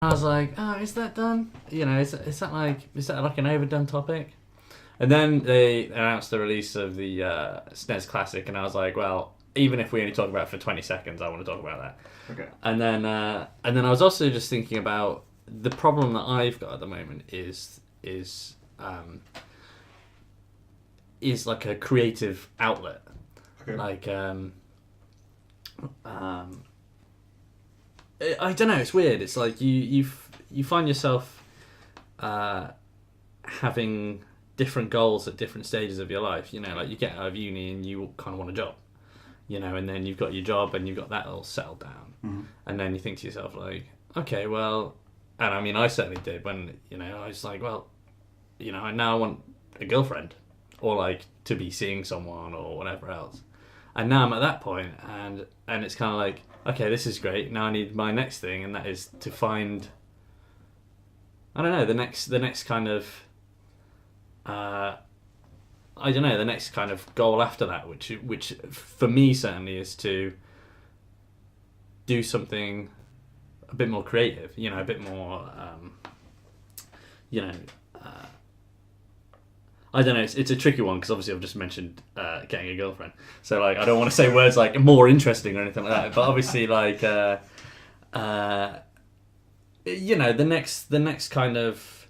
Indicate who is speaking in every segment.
Speaker 1: I was like, oh, is that done? You know, is that like an overdone topic? And then they announced the release of the SNES Classic, and I was like, well, even if we only talk about it for 20 seconds, I want to talk about that.
Speaker 2: Okay.
Speaker 1: And then I was also just thinking about the problem that I've got at the moment is like a creative outlet.
Speaker 2: Okay.
Speaker 1: Like I don't know. It's weird. It's like you find yourself having different goals at different stages of your life. You know, like you get out of uni and you kind of want a job. You know, and then you've got your job and you've got that all settled down.
Speaker 2: Mm-hmm.
Speaker 1: And then you think to yourself, like, okay, well, and I mean, I certainly did when, you know, I was like, well, you know, now I want a girlfriend or like to be seeing someone or whatever else. And now I'm at that point and it's kind of like, okay, this is great. Now I need my next thing, and that is to find, I don't know, the next kind of, I don't know, the next kind of goal after that, which for me certainly is to do something a bit more creative, you know, a bit more, you know, I don't know, it's a tricky one because obviously I've just mentioned getting a girlfriend, so like I don't want to say words like more interesting or anything like that, but obviously like, you know, the next kind of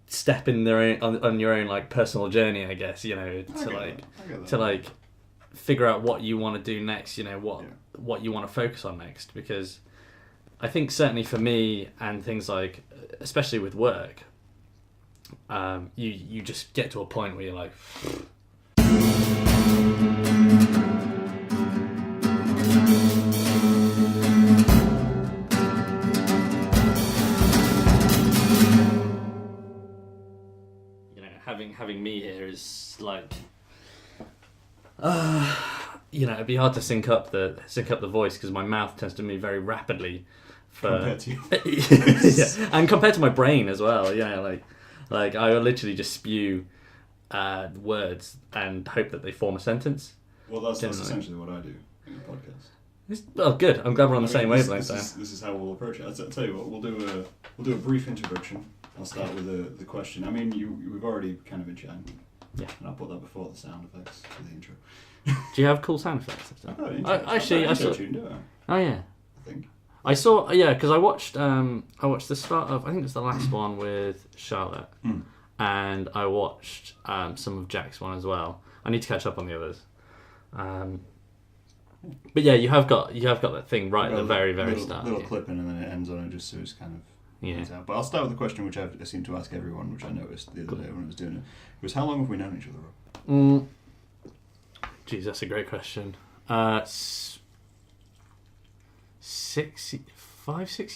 Speaker 1: step in their own, on your own like personal journey, I guess, you know, to like figure out what you want to do next, you know, what you want to focus on next, because I think certainly for me and things like, especially with work, you just get to a point where you're like, having me here is like, you know, it'd be hard to sync up the voice because my mouth tends to move very rapidly.
Speaker 2: Compared to you.
Speaker 1: Yeah. And compared to my brain as well, yeah, like I will literally just spew words and hope that they form a sentence.
Speaker 2: Well, that's essentially what I do in the podcast.
Speaker 1: Well, good. I'm glad we're on the same wavelength.
Speaker 2: This is how we'll approach it. I'll tell you what, we'll do a brief introduction. I'll start with the question. I mean, we've already kind of been chatting.
Speaker 1: Yeah.
Speaker 2: And I'll put that before the sound effects for the intro.
Speaker 1: Do you have cool sound effects?
Speaker 2: I saw.
Speaker 1: Oh yeah.
Speaker 2: I think.
Speaker 1: I saw, yeah, because I watched the start of, I think it was the last one with Charlotte, and I watched some of Jack's one as well. I need to catch up on the others. But yeah, you have got that thing right at the very start.
Speaker 2: Little clip in and then it ends on it just so it's kind of out. But I'll start with the question which I seem to ask everyone, which I noticed the other day when I was doing it. It was, how long have we known each other?
Speaker 1: Geez, that's a great question. 6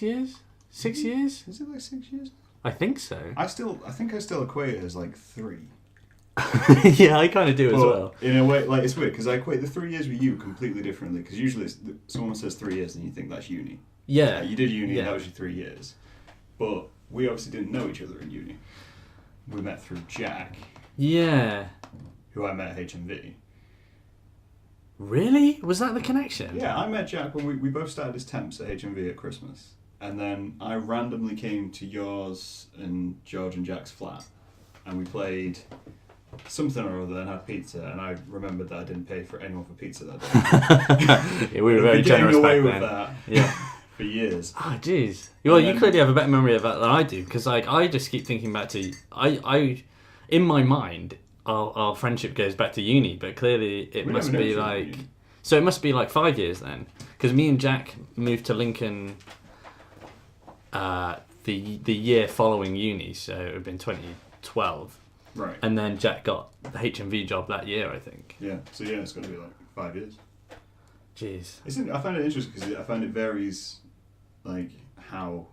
Speaker 1: years? 6 years?
Speaker 2: Is it like 6 years?
Speaker 1: I think so.
Speaker 2: I think I still equate it as like 3.
Speaker 1: Yeah, I kind of do as well.
Speaker 2: In a way, like, it's weird because I equate the 3 years with you completely differently. Because usually someone says 3 years and you think that's uni.
Speaker 1: Yeah.
Speaker 2: You did uni and that was your 3 years. But we obviously didn't know each other in uni. We met through Jack.
Speaker 1: Yeah.
Speaker 2: Who I met at HMV.
Speaker 1: Really? Was that the connection?
Speaker 2: Yeah, I met Jack when we both started as temps at HMV at Christmas. And then I randomly came to yours and George and Jack's flat. And we played something or other and had pizza. And I remembered that I didn't pay for anyone for pizza that day.
Speaker 1: Yeah, we were very generous back then.
Speaker 2: With that.
Speaker 1: Yeah.
Speaker 2: For years.
Speaker 1: Oh, jeez. Well, you clearly have a better memory of that than I do, because like I just keep thinking back to I in my mind our friendship goes back to uni, but clearly it must be like so it must be like 5 years then, because me and Jack moved to Lincoln the year following uni, so it would have been 2012.
Speaker 2: Right.
Speaker 1: And then Jack got the HMV job that year, I think.
Speaker 2: Yeah. So yeah, it's going to be like 5 years.
Speaker 1: Jeez.
Speaker 2: I find it interesting because I find it varies, like how,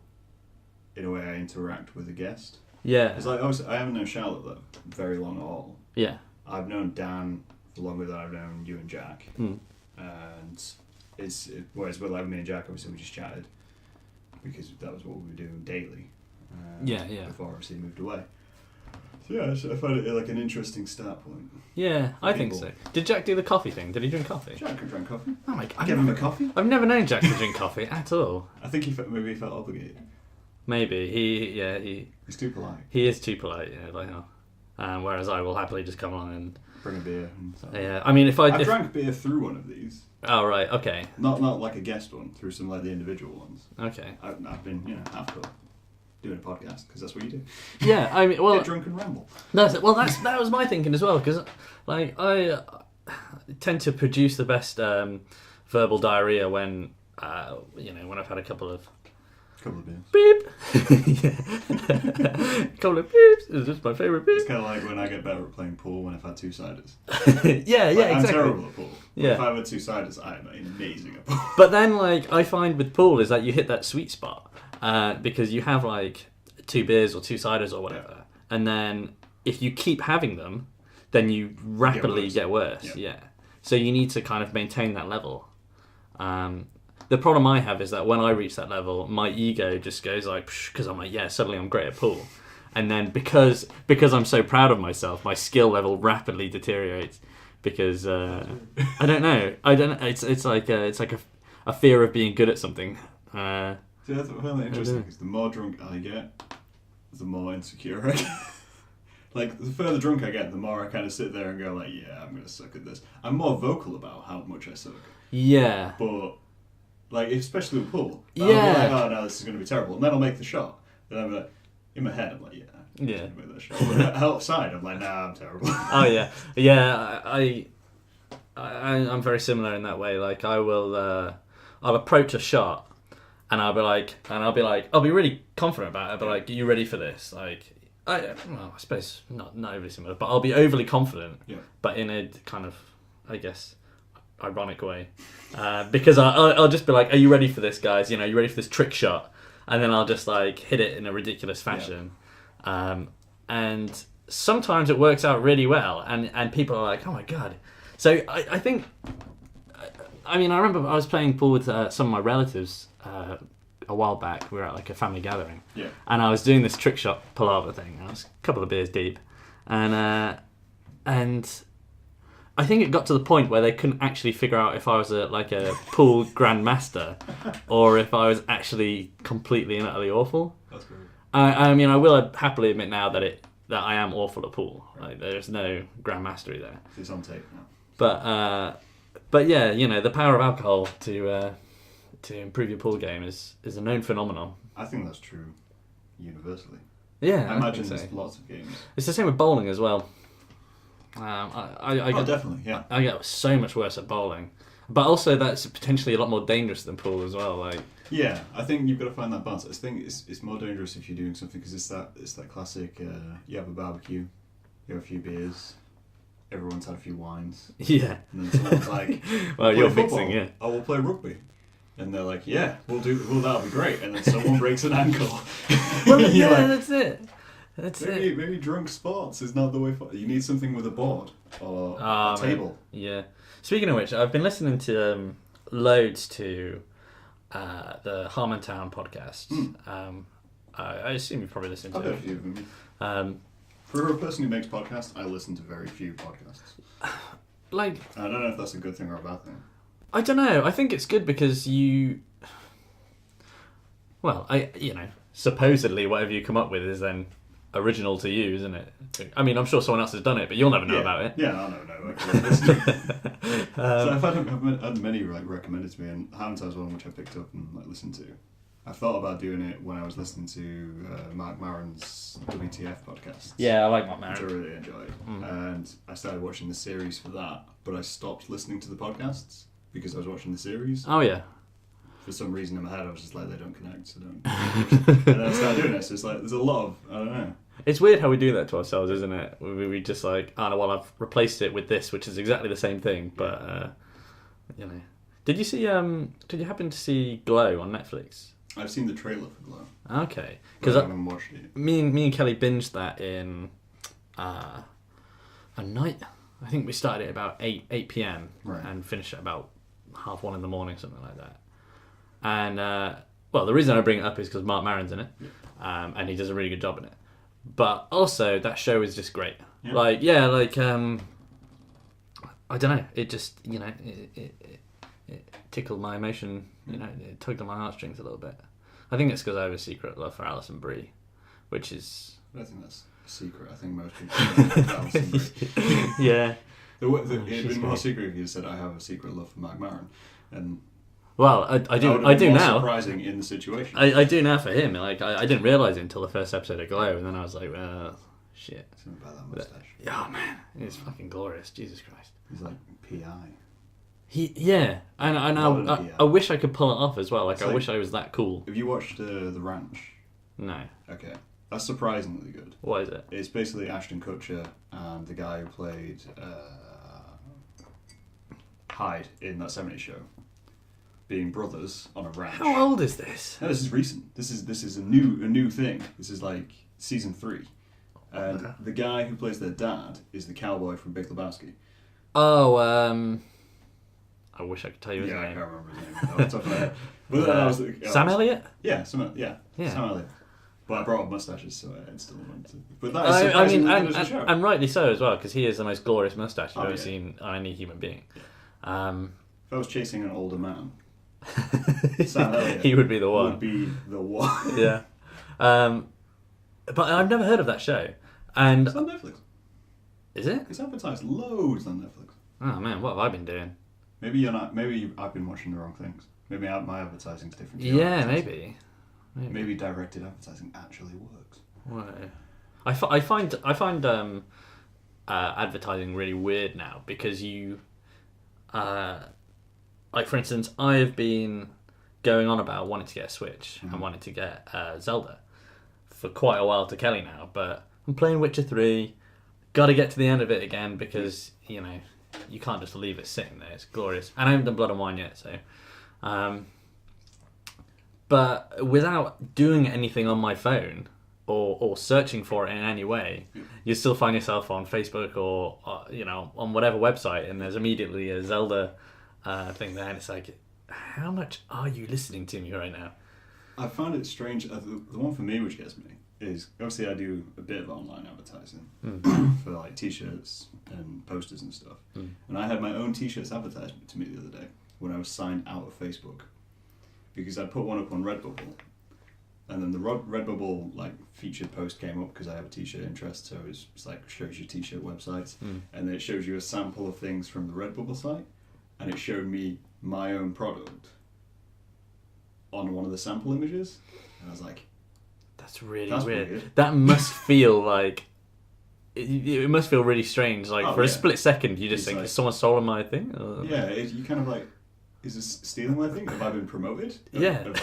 Speaker 2: in a way, I interact with a guest.
Speaker 1: Yeah.
Speaker 2: Because like, obviously, I haven't known Charlotte though very long at all.
Speaker 1: Yeah.
Speaker 2: I've known Dan for longer than I've known you and Jack.
Speaker 1: Mm.
Speaker 2: And whereas with like me and Jack, obviously we just chatted because that was what we were doing daily. Before obviously he moved away. So yeah, I find it like an interesting start point.
Speaker 1: Yeah, I think so. Did Jack do the coffee thing? Did he drink coffee?
Speaker 2: Jack could drink coffee.
Speaker 1: Oh my God.
Speaker 2: Give him a coffee?
Speaker 1: I've never known Jack to drink coffee at all.
Speaker 2: I think maybe he felt obligated.
Speaker 1: Maybe
Speaker 2: He's too polite.
Speaker 1: he is too polite. Yeah, like whereas I will happily just come along and
Speaker 2: Bring a beer.
Speaker 1: yeah. I mean,
Speaker 2: I've drank beer through one of these.
Speaker 1: Oh right, okay.
Speaker 2: Not like a guest one, through some like the individual ones.
Speaker 1: Okay.
Speaker 2: I've been half cup doing a podcast because that's what you do.
Speaker 1: Yeah, I mean, well,
Speaker 2: get drunk and ramble.
Speaker 1: that was my thinking as well, because like I tend to produce the best verbal diarrhea when when I've had a couple of
Speaker 2: beers.
Speaker 1: beep, couple of beeps. It's just my favourite beep.
Speaker 2: It's kind of like when I get better at playing pool when I've had 2 ciders.
Speaker 1: yeah,
Speaker 2: I'm
Speaker 1: exactly.
Speaker 2: terrible at pool.
Speaker 1: Yeah.
Speaker 2: If I've had 2 ciders, I am amazing at pool.
Speaker 1: But then, like, I find with pool is that you hit that sweet spot because you have like 2 beers or 2 ciders or whatever, and then if you keep having them, then you rapidly get worse. Yeah. So you need to kind of maintain that level. The problem I have is that when I reach that level, my ego just goes like, because I'm like, yeah, suddenly I'm great at pool, and then because I'm so proud of myself, my skill level rapidly deteriorates because I don't know. It's like a fear of being good at something.
Speaker 2: See, that's what I find interesting because the more drunk I get, the more insecure I get. Like, the further drunk I get, the more I kind of sit there and go like, yeah, I'm going to suck at this. I'm more vocal about how much I suck.
Speaker 1: Yeah.
Speaker 2: But, like, especially with pool.
Speaker 1: Yeah.
Speaker 2: I'll be like, oh, no, this is going to be terrible. And then I'll make the shot. Then I'm like, in my head, I'm like, yeah.
Speaker 1: Yeah.
Speaker 2: I'm gonna make that shot. But outside, I'm like, nah, I'm terrible.
Speaker 1: Oh, yeah. Yeah, I'm very similar in that way. Like, I'll approach a shot and I'll be really confident about it, but like, are you ready for this? Like, I suppose not overly similar, but I'll be overly confident, but in a kind of, I guess, ironic way, because I'll just be like, "Are you ready for this, guys? You ready for this trick shot?" And then I'll just like hit it in a ridiculous fashion, and sometimes it works out really well, and people are like, "Oh my god!" So I think, I mean, I remember I was playing pool with some of my relatives. A while back, we were at like a family gathering, and I was doing this trick shot palaver thing. I was a couple of beers deep, and I think it got to the point where they couldn't actually figure out if I was a pool grandmaster or if I was actually completely and utterly awful.
Speaker 2: That's great.
Speaker 1: I mean, I will happily admit now that I am awful at pool. Like, there's no grandmastery there.
Speaker 2: It's on tape now.
Speaker 1: But yeah, the power of alcohol to improve your pool game is a known phenomenon.
Speaker 2: I think that's true universally.
Speaker 1: Yeah,
Speaker 2: I imagine there's lots of games.
Speaker 1: It's the same with bowling as well.
Speaker 2: Definitely, yeah.
Speaker 1: I get so much worse at bowling, but also that's potentially a lot more dangerous than pool as well. Like,
Speaker 2: yeah, I think you've got to find that balance. I think it's more dangerous if you're doing something because it's that classic. You have a barbecue, you have a few beers, everyone's had a few wines.
Speaker 1: Yeah,
Speaker 2: and then someone's like,
Speaker 1: "Well, you're
Speaker 2: football.
Speaker 1: mixing, yeah."
Speaker 2: Oh, we'll play rugby. And they're like, yeah, we'll do. Well, that'll be great. And then someone breaks an ankle.
Speaker 1: Well, yeah, that's it.
Speaker 2: Maybe drunk sports is not the way forward. You need something with a board or a table.
Speaker 1: Yeah. Speaking of which, I've been listening to loads to the Harmontown podcast. I assume you've probably listened to
Speaker 2: I've heard a few of them. For a person who makes podcasts, I listen to very few podcasts. I don't know if that's a good thing or a bad thing.
Speaker 1: I don't know. I think it's good because supposedly whatever you come up with is then original to you, isn't it? I mean, I'm sure someone else has done it, but you'll never know about it.
Speaker 2: Yeah, I'll never know. So I've had many recommended to me, and Hamilton's one which I picked up and listened to. I thought about doing it when I was listening to Mark Maron's WTF podcast.
Speaker 1: Yeah, I like Mark Maron.
Speaker 2: Which I really enjoyed. And I started watching the series for that, but I stopped listening to the podcasts because I was watching the series.
Speaker 1: Oh, yeah.
Speaker 2: For some reason in my head, I was just like, they don't connect, so don't. And then I started doing this. So it's like, there's a lot of, I don't know.
Speaker 1: It's weird how we do that to ourselves, isn't it? We just like, oh, no, well, I've replaced it with this, which is exactly the same thing, but, Did you happen to see Glow on Netflix?
Speaker 2: I've seen the trailer for Glow.
Speaker 1: Okay.
Speaker 2: Because I haven't watched it.
Speaker 1: Me and Kelly binged that in a night. I think we started at about 8 p.m. and finished at about 1:30 in the morning, something like that. And, the reason I bring it up is because Mark Maron's in it, and he does a really good job in it. But also, that show is just great. Yeah. I don't know, it just, it tickled my emotion, it tugged on my heartstrings a little bit. I think it's because I have a secret love for Alison Brie, which is...
Speaker 2: I don't think that's a secret. I think most people know Alison Brie.
Speaker 1: Yeah.
Speaker 2: It'd been more secret if you said I have a secret love for Mark Maron. And
Speaker 1: well, I do now.
Speaker 2: Surprising in the situation.
Speaker 1: I do now for him. Like I didn't realise it until the first episode of Glow, and then I was like, well, shit.
Speaker 2: Something about that mustache.
Speaker 1: Oh man, it's fucking glorious. Jesus Christ.
Speaker 2: He's like PI.
Speaker 1: And I wish I could pull it off as well. Like I wish I was that cool.
Speaker 2: Have you watched The Ranch?
Speaker 1: No.
Speaker 2: Okay, that's surprisingly good.
Speaker 1: What is it?
Speaker 2: It's basically Ashton Kutcher and the guy who played Hyde in that '70s show, being brothers on a ranch.
Speaker 1: How old is this?
Speaker 2: No, this is recent. This is a new thing. This is like season 3, and the guy who plays their dad is the cowboy from Big Lebowski.
Speaker 1: Oh, I wish I could tell you his name.
Speaker 2: I can't remember his name. Off the top of my head. But
Speaker 1: Sam Elliott?
Speaker 2: Yeah, Sam Elliott. But I brought up mustaches, so I instantly went to. But that is
Speaker 1: and rightly so as well, because he is the most glorious mustache you've ever seen on any human being.
Speaker 2: Yeah. If I was chasing an older man, Sam Elliott,
Speaker 1: he would be the one.
Speaker 2: Would be the one.
Speaker 1: Yeah. But I've never heard of that show, and
Speaker 2: it's on Netflix.
Speaker 1: Is it?
Speaker 2: It's advertised loads on Netflix.
Speaker 1: Oh man, what have I been doing?
Speaker 2: Maybe you're not. Maybe I've been watching the wrong things. Maybe my advertising's different.
Speaker 1: Yeah, maybe.
Speaker 2: Maybe directed advertising actually works.
Speaker 1: Right. I find advertising really weird now because you, like for instance, I have been going on about wanting to get a Switch and wanting to get Zelda for quite a while to Kelly now, but I'm playing Witcher 3. Got to get to the end of it again because you can't just leave it sitting there. It's glorious, and I haven't done Blood and Wine yet, so. But without doing anything on my phone or searching for it in any way, you still find yourself on Facebook or on whatever website, and there's immediately a Zelda thing there, and it's like, how much are you listening to me right now?
Speaker 2: I found it strange. The one for me which gets me is obviously I do a bit of online advertising for like t-shirts and posters and stuff, and I had my own t-shirts advertisement to me the other day when I was signed out of Facebook. Because I put one up on Redbubble, and then the Redbubble like featured post came up because I have a t-shirt interest, so it's like shows you t-shirt websites, and then it shows you a sample of things from the Redbubble site, and it showed me my own product on one of the sample images, and I was like,
Speaker 1: "That's really weird. That must feel like it must feel really strange. Like for a split second, you just think, "Is someone stolen my thing?" Or...
Speaker 2: Yeah, you kind of like. Is this stealing my thing? Have I been promoted?
Speaker 1: Yeah.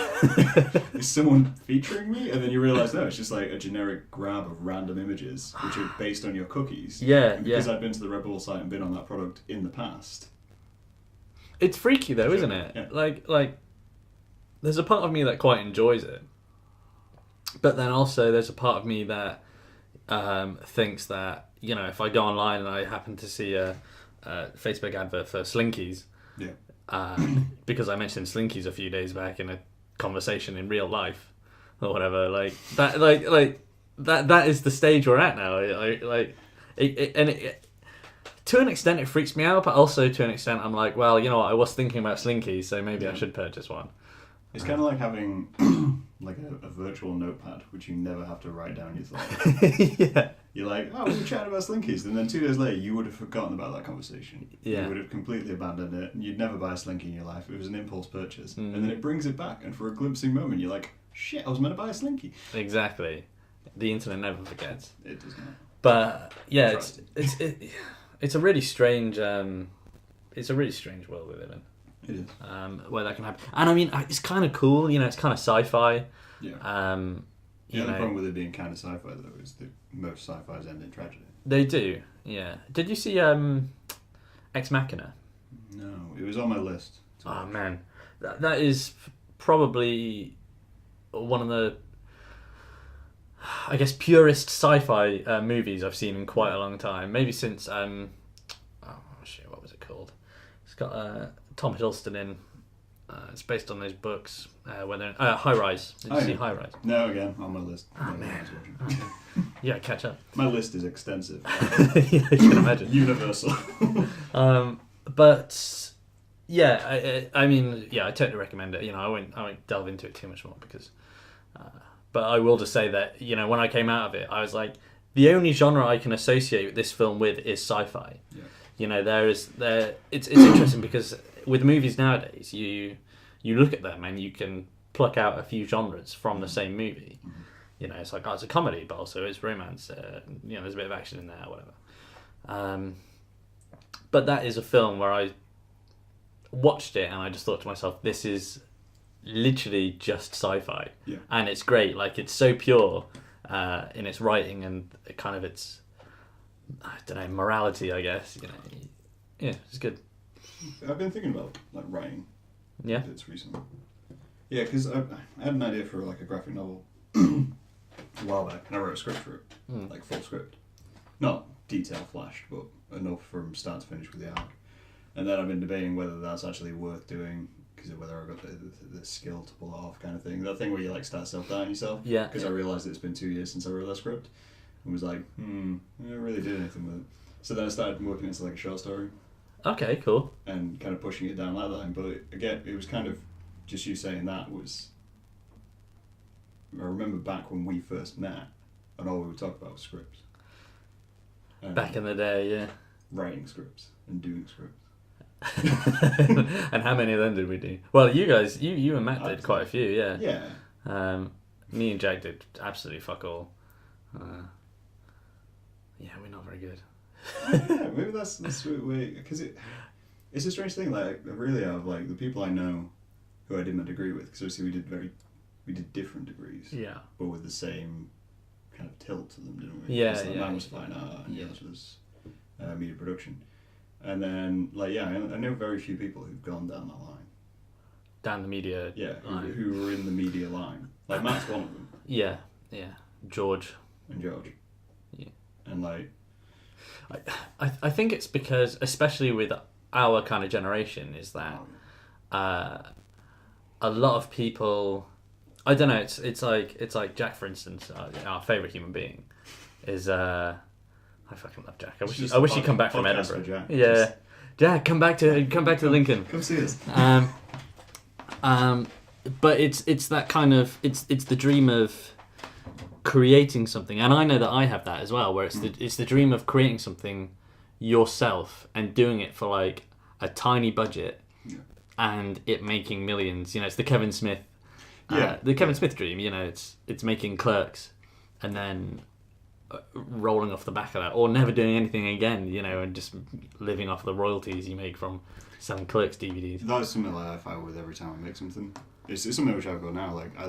Speaker 2: Is someone featuring me? And then you realise, no, it's just like a generic grab of random images, which are based on your cookies.
Speaker 1: Yeah,
Speaker 2: and because I've been to the Redbubble site and been on that product in the past.
Speaker 1: It's freaky though, isn't it?
Speaker 2: Yeah.
Speaker 1: Like, there's a part of me that quite enjoys it. But then also there's a part of me that thinks that, if I go online and I happen to see a Facebook advert for Slinkies...
Speaker 2: Yeah.
Speaker 1: Because I mentioned Slinkies a few days back in a conversation in real life or whatever, that is the stage we're at now. To an extent it freaks me out, but also to an extent I'm like, well, you know what, I was thinking about Slinkies, so maybe I should purchase one.
Speaker 2: It's kind of like having like a virtual notepad, which you never have to write down your thoughts.
Speaker 1: Yeah.
Speaker 2: You're like, oh, we were chatting about Slinkies, and then 2 days later, you would have forgotten about that conversation.
Speaker 1: Yeah.
Speaker 2: You would have completely abandoned it, and you'd never buy a Slinky in your life. It was an impulse purchase. And then it brings it back, and for a glimpsing moment, you're like, shit, I was meant to buy a Slinky.
Speaker 1: Exactly. The internet never forgets.
Speaker 2: It does not.
Speaker 1: But, yeah, it's a really strange... it's a really strange world we live in.
Speaker 2: It is.
Speaker 1: Where that can happen. And I mean, it's kind of cool, it's kind of sci-fi.
Speaker 2: Yeah. The only problem with it being kind of sci-fi, though, is that most sci-fis end in tragedy.
Speaker 1: They do, yeah. Did you see Ex Machina?
Speaker 2: No, it was on my list.
Speaker 1: Oh, man. That is probably one of the, I guess, purest sci-fi movies I've seen in quite a long time. Maybe since, what was it called? It's got Tom Hiddleston in. It's based on those books. High Rise. Did you see High Rise?
Speaker 2: No, again, on my list.
Speaker 1: Oh, man. Yeah, catch up.
Speaker 2: My list is extensive.
Speaker 1: Yeah, I can imagine.
Speaker 2: Universal.
Speaker 1: But yeah, I mean, I totally recommend it. I won't delve into it too much more because But I will just say that, when I came out of it, I was like, the only genre I can associate this film with is sci-fi.
Speaker 2: Yeah.
Speaker 1: It's interesting because with movies nowadays, you look at them and you can pluck out a few genres from the same movie. It's like, it's a comedy, but also it's romance. There's a bit of action in there, whatever. But that is a film where I watched it and I just thought to myself, this is literally just sci-fi.
Speaker 2: Yeah.
Speaker 1: And it's great. Like, it's so pure in its writing and kind of its, I don't know, morality, I guess. Yeah, it's good.
Speaker 2: I've been thinking about like writing.
Speaker 1: Yeah.
Speaker 2: Bits recently. Yeah, because I had an idea for like a graphic novel a while back, and I wrote a script for it, like full script, not detail flashed, but enough from start to finish with the arc. And then I've been debating whether that's actually worth doing, because of whether I've got the skill to pull it off, kind of thing. That thing where you like start self-doubting yourself.
Speaker 1: Yeah.
Speaker 2: Because I realised it's been 2 years since I wrote that script, and was like, I never really did anything with it. So then I started working into like a short story.
Speaker 1: Okay, cool.
Speaker 2: And kind of pushing it down that line, but again, it was kind of just you saying that was. I remember back when we first met, and all we would talk about was scripts.
Speaker 1: Back in the day, yeah.
Speaker 2: Writing scripts and doing scripts.
Speaker 1: And how many of them did we do? Well, you guys, you and Matt did quite a few, yeah.
Speaker 2: Yeah.
Speaker 1: Me and Jack did absolutely fuck all. Yeah, we're not very good.
Speaker 2: Yeah, maybe that's the sweet way, because it's a strange thing. Like, I really have like the people I know who I did my degree with, because obviously we did different degrees.
Speaker 1: Yeah.
Speaker 2: But with the same kind of tilt to them, didn't we?
Speaker 1: Yeah,
Speaker 2: so
Speaker 1: yeah.
Speaker 2: Mine was fine art, and yours was media production. And then, like, yeah, I know very few people who've gone down that line.
Speaker 1: Down the media line.
Speaker 2: Who were in the media line. Like, Matt's one of them.
Speaker 1: Yeah. George.
Speaker 2: And George.
Speaker 1: Yeah.
Speaker 2: And, like...
Speaker 1: I think it's because, especially with our kind of generation, is that a lot of people... I don't know, it's like Jack, for instance, our favourite human being, is... I fucking love Jack. I wish he'd come back from Edinburgh.
Speaker 2: Jack.
Speaker 1: Yeah, Jack, come back to Lincoln.
Speaker 2: Come see us.
Speaker 1: But it's that kind of it's the dream of creating something, and I know that I have that as well, where it's the dream of creating something yourself and doing it for like a tiny budget, and it making millions. It's the Kevin Smith, Smith dream. It's making Clerks, and then rolling off the back of that, or never doing anything again, and just living off the royalties you make from selling Clerks DVDs.
Speaker 2: That's something like I fight with every time I make something. It's something which I've got now. Like I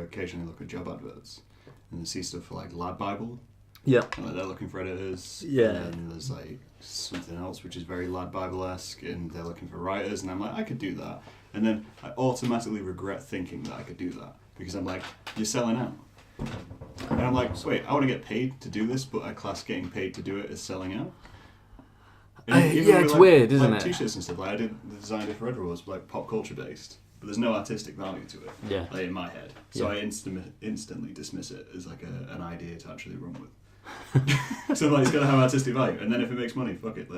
Speaker 2: occasionally look at job adverts and see stuff for like Lad Bible.
Speaker 1: Yeah.
Speaker 2: And, like, they're looking for editors.
Speaker 1: Yeah.
Speaker 2: And then there's like something else which is very Lad Bible-esque, and they're looking for writers, and I'm like, I could do that. And then I automatically regret thinking that I could do that, because I'm like, you're selling out. And I'm like, so wait, I want to get paid to do this, but I class getting paid to do it as selling out.
Speaker 1: It's like, weird, isn't it?
Speaker 2: T-shirts and stuff. Like the design I did for Red was like pop culture based, but there's no artistic value to it.
Speaker 1: Yeah.
Speaker 2: Like in my head, so I instantly dismiss it as like an idea to actually run with. So like, it's gonna have artistic value, and then if it makes money, fuck it.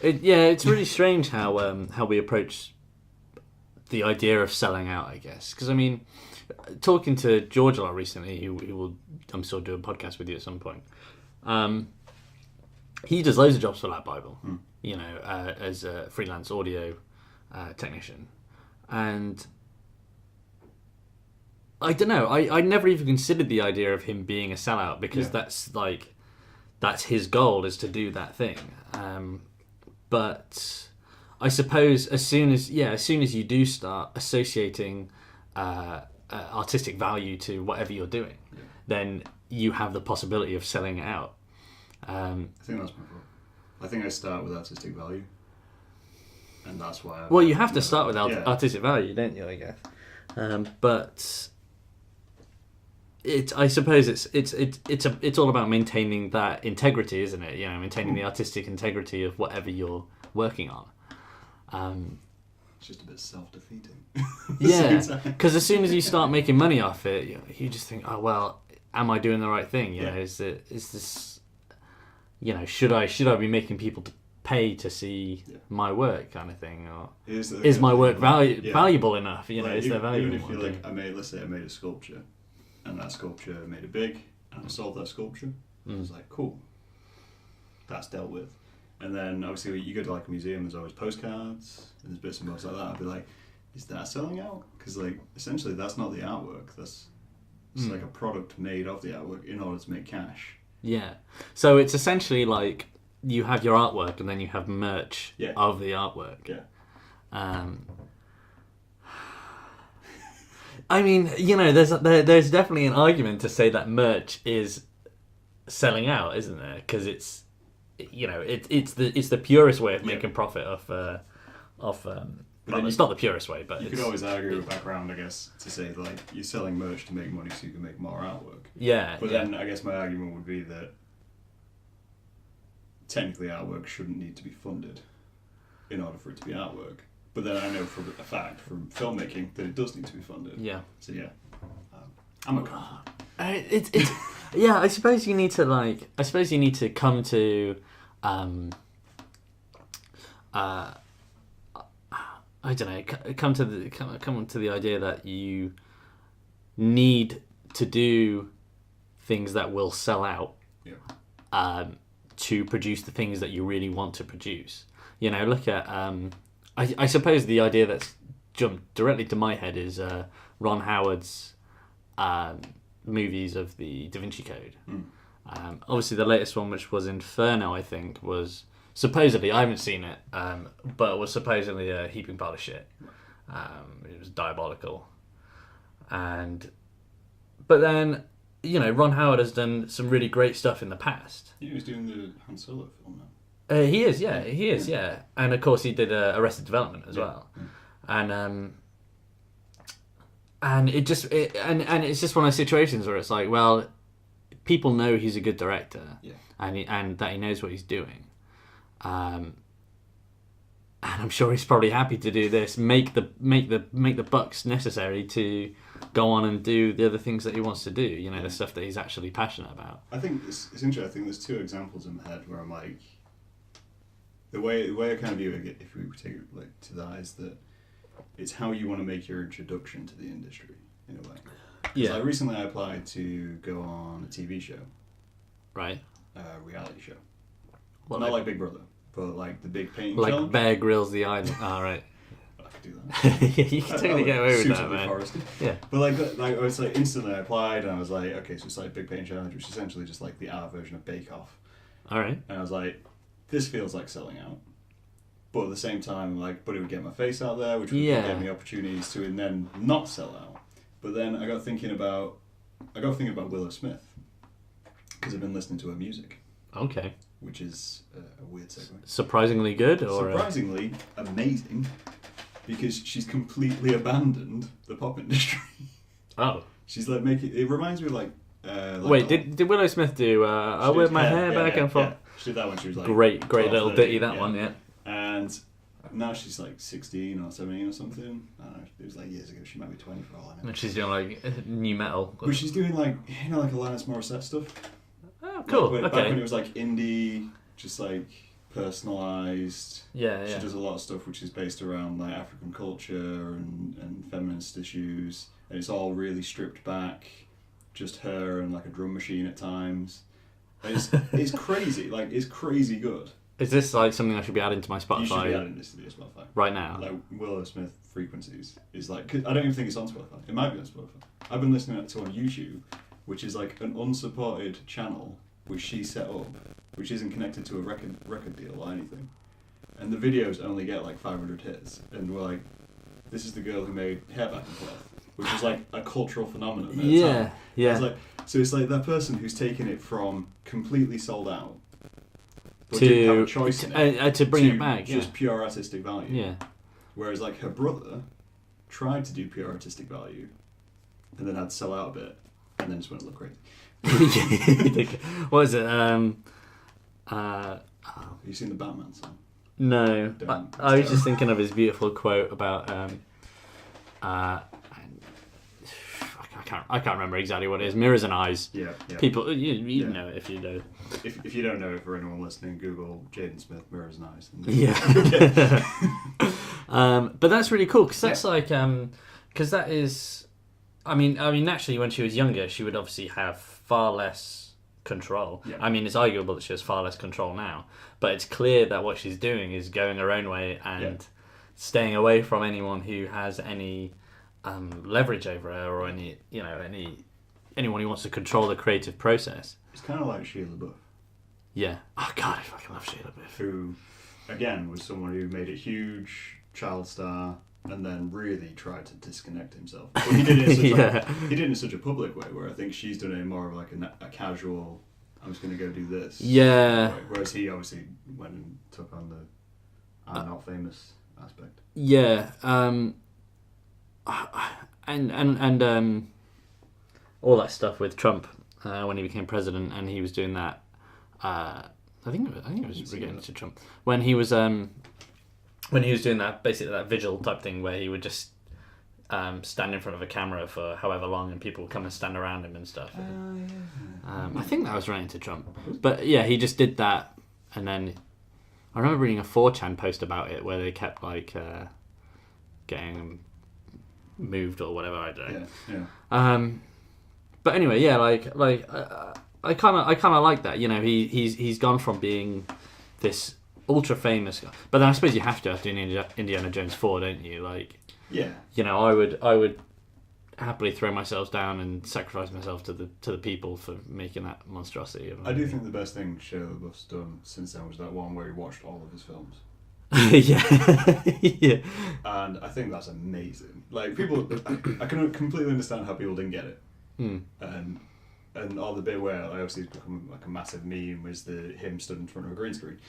Speaker 1: It's really strange how we approach the idea of selling out, I guess, because I mean, talking to George a lot recently, who will, I'm sure, do a podcast with you at some point. He does loads of jobs for Lad Bible, as a freelance audio technician, and I don't know. I never even considered the idea of him being a sellout, because that's his goal, is to do that thing. But I suppose as soon as you do start associating artistic value to whatever you're doing, then you have the possibility of selling it out.
Speaker 2: I think that's my fault. I think I start with artistic value, and that's why.
Speaker 1: You have to start with artistic value, don't you? I guess, but I suppose it's all about maintaining that integrity, isn't it? Maintaining the artistic integrity of whatever you're working on.
Speaker 2: It's just a bit self-defeating.
Speaker 1: Yeah, because as soon as you start making money off it, you just think, oh well, am I doing the right thing? Is this, should I be making people to pay to see my work kind of thing, or
Speaker 2: is
Speaker 1: my work valuable enough? You know, is there value?
Speaker 2: Even if you like, let's say I made a sculpture, and that sculpture made it big, and I sold that sculpture. I was like, cool, that's dealt with. And then obviously you go to like a museum, there's always postcards, and there's bits and bobs like that. I'd be like, is that selling out? Because like essentially that's not the artwork. It's like a product made of the artwork in order to make cash.
Speaker 1: Yeah. So it's essentially like you have your artwork and then you have merch of the artwork.
Speaker 2: Yeah.
Speaker 1: I mean, you know, there's definitely an argument to say that merch is selling out, isn't there? Because it's, you know, it's the purest way of making profit well, it's not the purest way, but
Speaker 2: you could always argue a background, I guess, to say like you're selling merch to make money so you can make more artwork.
Speaker 1: Yeah.
Speaker 2: But then I guess my argument would be that technically artwork shouldn't need to be funded in order for it to be artwork. But then I know for a fact from filmmaking that it does need to be funded.
Speaker 1: Yeah.
Speaker 2: So yeah, I'm a con.
Speaker 1: It's yeah. I suppose you need to come to I don't know. Come to the idea that you need to do things that will sell out to produce the things that you really want to produce. You know, look at I suppose the idea that's jumped directly to my head is Ron Howard's movies of the Da Vinci Code. Obviously, the latest one, which was Inferno, I think, was. Supposedly, I haven't seen it, but it was supposedly a heaping pile of shit. It was diabolical. But then, you know, Ron Howard has done some really great stuff in the past.
Speaker 2: He was doing the Han Solo film now.
Speaker 1: He is, yeah. And of course, he did Arrested Development as well. And it's just one of those situations where it's like, well, people know he's a good director, and that he knows what he's doing. And I'm sure he's probably happy to do this, make the bucks necessary to go on and do the other things that he wants to do. You know, the stuff that he's actually passionate about.
Speaker 2: I think it's interesting. I think there's two examples in my head where I'm like, the way I kind of view it, if we take it like to that, is that it's how you want to make your introduction to the industry in a way. Yeah. Like recently, I applied to go on a TV show,
Speaker 1: right?
Speaker 2: Reality show.
Speaker 1: What,
Speaker 2: not like Big Brother, but like the Big Painting
Speaker 1: Like
Speaker 2: Challenge.
Speaker 1: Bear Grylls The Island. Oh, right.
Speaker 2: I could do that.
Speaker 1: Yeah, you can totally get away with that, man.
Speaker 2: Forested.
Speaker 1: Yeah.
Speaker 2: But like I was like instantly I applied and I was like, okay, so it's like Big Painting Challenge, which is essentially just like the art version of Bake Off.
Speaker 1: All right.
Speaker 2: And I was like, this feels like selling out. But at the same time, like, but it would get my face out there, which would get me opportunities to and then not sell out. But then I got thinking about Willow Smith because I've been listening to her music.
Speaker 1: Okay.
Speaker 2: Which is a weird segue.
Speaker 1: Surprisingly good, or
Speaker 2: surprisingly amazing, because she's completely abandoned the pop industry.
Speaker 1: Oh.
Speaker 2: She's like making. It reminds me of like.
Speaker 1: Wait, did Willow Smith do? I wear my hair back and forth.
Speaker 2: Yeah. She did that when she was like.
Speaker 1: Great 12, little 30, ditty that one, yeah.
Speaker 2: And now she's like 16 or 17 or something. I don't know. It was like years ago. She might be 20 for all I know.
Speaker 1: And she's doing like new metal.
Speaker 2: But she's doing like like Alanis Morissette stuff.
Speaker 1: Oh, cool.
Speaker 2: Like,
Speaker 1: okay.
Speaker 2: Back when it was like indie, just like personalised.
Speaker 1: Yeah.
Speaker 2: She does a lot of stuff which is based around like African culture and feminist issues, and it's all really stripped back, just her and like a drum machine at times. And it's crazy, like it's crazy good.
Speaker 1: Is this like something I should be adding to my Spotify?
Speaker 2: You should be adding this to your Spotify
Speaker 1: right now.
Speaker 2: Like Willow Smith Frequencies is like, I don't even think it's on Spotify. It might be on Spotify. I've been listening to it on YouTube, which is like an unsupported channel which she set up, which isn't connected to a record deal or anything. And the videos only get like 500 hits, and we're like, this is the girl who made Hair Back and Forth, which was like a cultural phenomenon at the time.
Speaker 1: Yeah.
Speaker 2: It's like, so it's like that person who's taken it from completely sold out but
Speaker 1: to
Speaker 2: didn't have a choice in it,
Speaker 1: to bring it back,
Speaker 2: just pure artistic value.
Speaker 1: Yeah. Whereas
Speaker 2: like her brother tried to do pure artistic value, and then had to sell out a bit, and then just went to look crazy.
Speaker 1: What is it?
Speaker 2: Have you seen the Batman song?
Speaker 1: No. I was just thinking of his beautiful quote about I I can't remember exactly what it is. Mirrors and eyes.
Speaker 2: Yeah.
Speaker 1: People, you
Speaker 2: Yeah.
Speaker 1: know if you know.
Speaker 2: If you don't know, for anyone listening, Google Jaden Smith mirrors and eyes.
Speaker 1: Yeah. But that's really cool because that's like because that is, I mean, naturally when she was younger, she would obviously have far less control.
Speaker 2: Yeah.
Speaker 1: I mean, it's arguable that she has far less control now, but it's clear that what she's doing is going her own way and staying away from anyone who has any leverage over her or anyone who wants to control the creative process.
Speaker 2: It's kind of like Sheila Buff.
Speaker 1: Yeah. Oh God, I fucking love Sheila Buff.
Speaker 2: Who, again, was someone who made a huge child star and then really tried to disconnect himself. But he did it in such a public way, where I think she's done it in more of like a casual, I'm just going to go do this.
Speaker 1: Yeah.
Speaker 2: Way. Whereas he obviously went and took on the I'm not famous aspect.
Speaker 1: Yeah. And all that stuff with Trump when he became president, and he was doing that. I think it was related to Trump when he was doing that, basically that vigil type thing where he would just stand in front of a camera for however long, and people would come and stand around him and stuff. I think that was related to Trump, but yeah, he just did that, and then I remember reading a 4chan post about it where they kept like getting moved or whatever. I don't know.
Speaker 2: Yeah.
Speaker 1: But anyway, yeah, I kind of like that. You know, he's gone from being this ultra famous guy, but then I suppose you have to after Indiana Jones 4, don't you? Like,
Speaker 2: yeah,
Speaker 1: you know, I would happily throw myself down and sacrifice myself to the people for making that monstrosity.
Speaker 2: I do think the best thing Shia LaBeouf's done since then was that one where he watched all of his films.
Speaker 1: yeah.
Speaker 2: And I think that's amazing. Like, people, I can completely understand how people didn't get it. And all the bit where I obviously it's become like a massive meme was him stood in front of a green screen,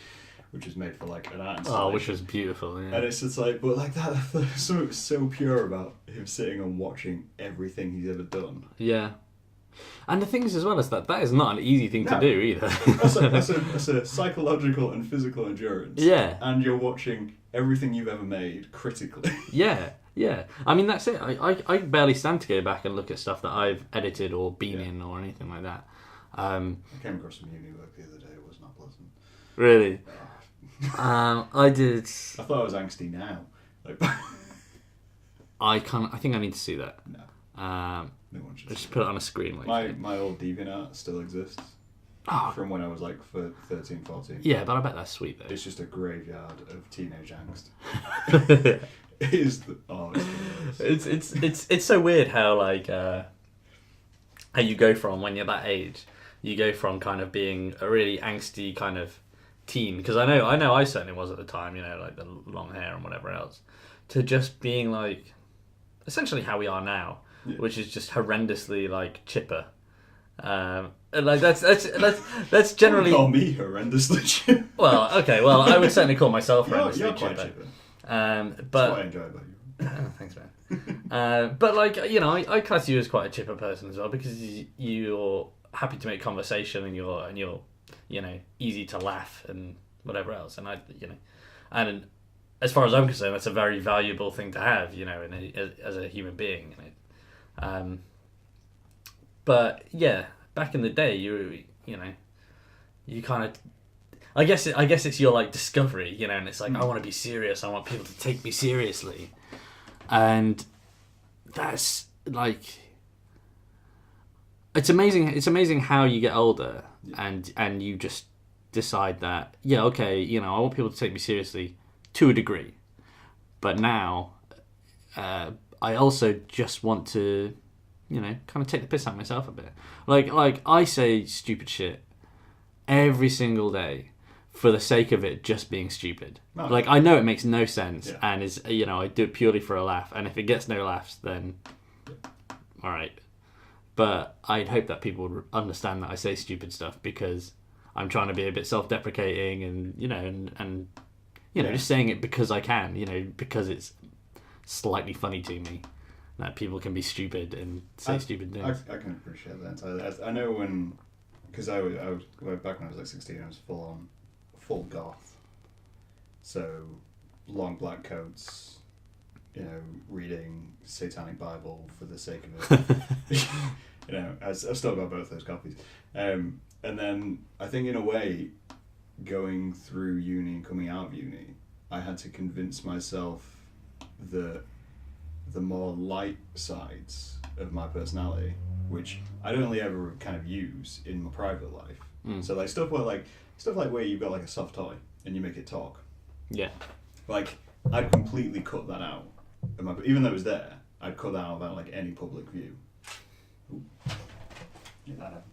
Speaker 2: which was made for like an art installation.
Speaker 1: Oh, which was beautiful. Yeah.
Speaker 2: And it's just like, but like that, so pure about him sitting and watching everything he's ever done.
Speaker 1: Yeah. And the thing is, as well, is that is not an easy thing to do either.
Speaker 2: That's a psychological and physical endurance.
Speaker 1: Yeah.
Speaker 2: And you're watching everything you've ever made critically.
Speaker 1: Yeah. I mean, that's it. I barely stand to go back and look at stuff that I've edited or been in or anything like that. I
Speaker 2: came across some uni work the other day. It was not pleasant.
Speaker 1: Really? I did.
Speaker 2: I thought I was angsty now. Like,
Speaker 1: I think I need to see that.
Speaker 2: No. No one should.
Speaker 1: Just put it on a screen. Like
Speaker 2: my old DeviantArt still exists. From when I was like 13, 14.
Speaker 1: Yeah, but I bet that's sweet though.
Speaker 2: It's just a graveyard of teenage angst.
Speaker 1: It's so weird how like how you go from when you're that age, you go from kind of being a really angsty kind of teen, because I know I certainly was at the time, you know, like the long hair and whatever else, to just being like essentially how we are now, which is just horrendously like chipper. And like that's generally.
Speaker 2: Don't call me horrendously chipper.
Speaker 1: Well, okay, well I would certainly call myself horrendously
Speaker 2: you're
Speaker 1: chipper.
Speaker 2: chipper.
Speaker 1: But
Speaker 2: that's what I enjoy about you.
Speaker 1: Thanks, man. But like, you know, I class you as quite a chipper person as well, because you're happy to make conversation and you're you know, easy to laugh and whatever else. And and as far as I'm concerned, that's a very valuable thing to have, you know, as a human being. You know? But yeah, back in the day, you kind of. I guess it's your like discovery, you know, and it's like I want to be serious. I want people to take me seriously, and that's like it's amazing. It's amazing how you get older and you just decide that okay, you know, I want people to take me seriously to a degree, but now I also just want to, you know, kind of take the piss out of myself a bit. Like I say stupid shit every single day. For the sake of it just being stupid. Oh. Like, I know it makes no sense, and is, you know, I do it purely for a laugh, and if it gets no laughs, then alright. But I'd hope that people would understand that I say stupid stuff, because I'm trying to be a bit self-deprecating, and, you know, and you know, just saying it because I can, you know, because it's slightly funny to me that people can be stupid and say stupid things.
Speaker 2: I can appreciate that entirely. I know when, because I was back when I was like 16, I was full goth. So long black coats, reading Satanic Bible for the sake of it. I've still got both those copies. And then I think in a way, going through uni and coming out of uni, I had to convince myself that the more light sides of my personality, which I don't really ever kind of use in my private life. So like stuff where you've got like a soft toy and you make it talk.
Speaker 1: Yeah.
Speaker 2: Like I'd completely cut that out. Even though it was there, I'd cut that out about like any public view. Ooh. Yeah, that happened.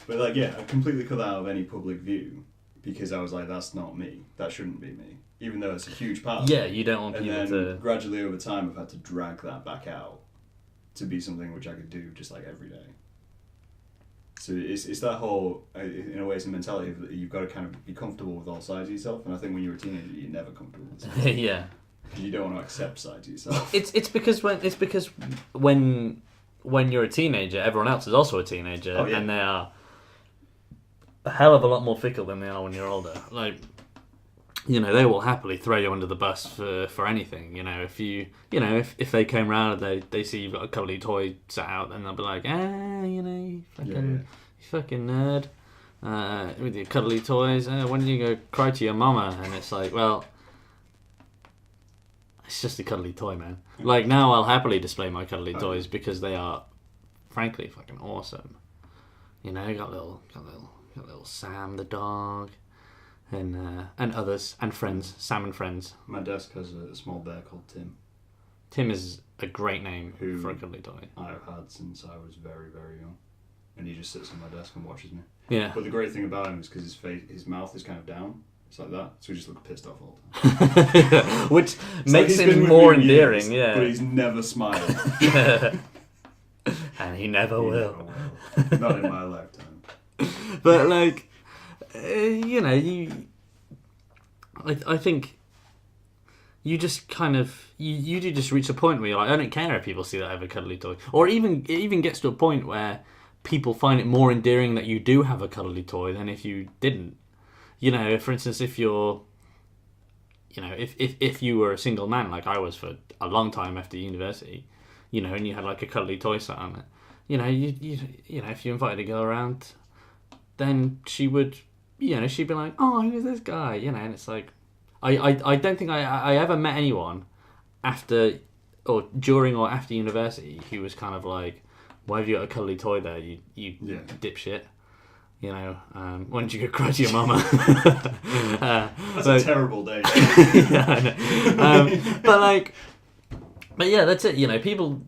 Speaker 2: But like, yeah, I completely cut that out of any public view because I was like, that's not me. That shouldn't be me. Even though it's a huge part.
Speaker 1: Yeah, you don't want people to...
Speaker 2: And then gradually over time, I've had to drag that back out to be something which I could do just like every day. So it's that whole, in a way, it's a mentality of you've got to kind of be comfortable with all sides of yourself. And I think when you're a teenager, you're never comfortable with sides.
Speaker 1: Yeah.
Speaker 2: Because you don't want to accept sides of yourself.
Speaker 1: It's because when you're a teenager, everyone else is also a teenager, and they are a hell of a lot more fickle than they are when you're older. Like, they will happily throw you under the bus for anything. If they came round and they see you've got a cuddly toy set out, then they'll be like, you fucking nerd, with your cuddly toys. When do you go cry to your mama? And it's like, well, it's just a cuddly toy, man. Like, now I'll happily display my cuddly toys because they are, frankly, fucking awesome. Got little Sam the dog, and others, and friends, Sam and friends.
Speaker 2: My desk has a small bear called Tim.
Speaker 1: Tim is a great name for a cuddly toy.
Speaker 2: I've had since I was very, very young. And he just sits on my desk and watches me.
Speaker 1: Yeah.
Speaker 2: But the great thing about him is because his mouth is kind of down. It's like that. So he just looks pissed off all the time.
Speaker 1: Which makes him more endearing, yeah.
Speaker 2: But he's never smiled.
Speaker 1: And he never will.
Speaker 2: Not in my lifetime.
Speaker 1: But like, I think you just kind of you do just reach a point where you're like, I don't care if people see that I have a cuddly toy, or it even gets to a point where people find it more endearing that you do have a cuddly toy than if you didn't. For instance, if you're, if you were a single man like I was for a long time after university, and you had like a cuddly toy set on it, if you invited a girl around, then she would, she'd be like, oh, who's this guy? And it's like, I don't think I ever met anyone after or during or after university who was kind of like, why have you got a cuddly toy there, you dipshit? Why don't you go cry to your mama?
Speaker 2: That's a terrible day.
Speaker 1: Yeah, I know. But yeah, that's it. People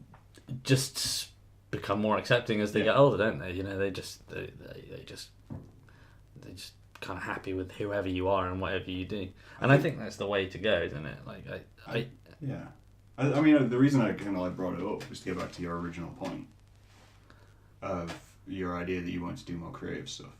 Speaker 1: just become more accepting as they get older, don't they? They just kind of happy with whoever you are and whatever you do. And I think that's the way to go, isn't it? Like
Speaker 2: I mean, the reason I kind of like brought it up was to get back to your original point of your idea that you want to do more creative stuff.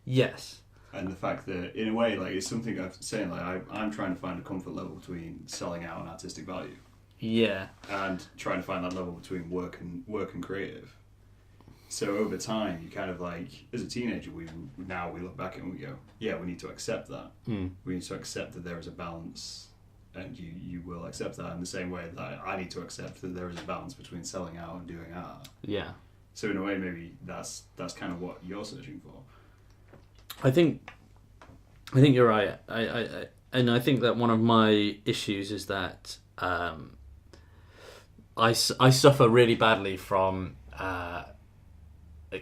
Speaker 1: Yes.
Speaker 2: And the fact that, in a way, like, it's something I'm saying, like, I'm trying to find a comfort level between selling out and artistic value.
Speaker 1: Yeah.
Speaker 2: And trying to find that level between work and creative. So over time, you kind of like, as a teenager, we look back and we go, yeah, we need to accept that. We need to accept that there is a balance, and you will accept that in the same way that I need to accept that there is a balance between selling out and doing art.
Speaker 1: Yeah.
Speaker 2: So in a way, maybe that's kind of what you're searching for.
Speaker 1: I think you're right. I think that one of my issues is that I suffer really badly from a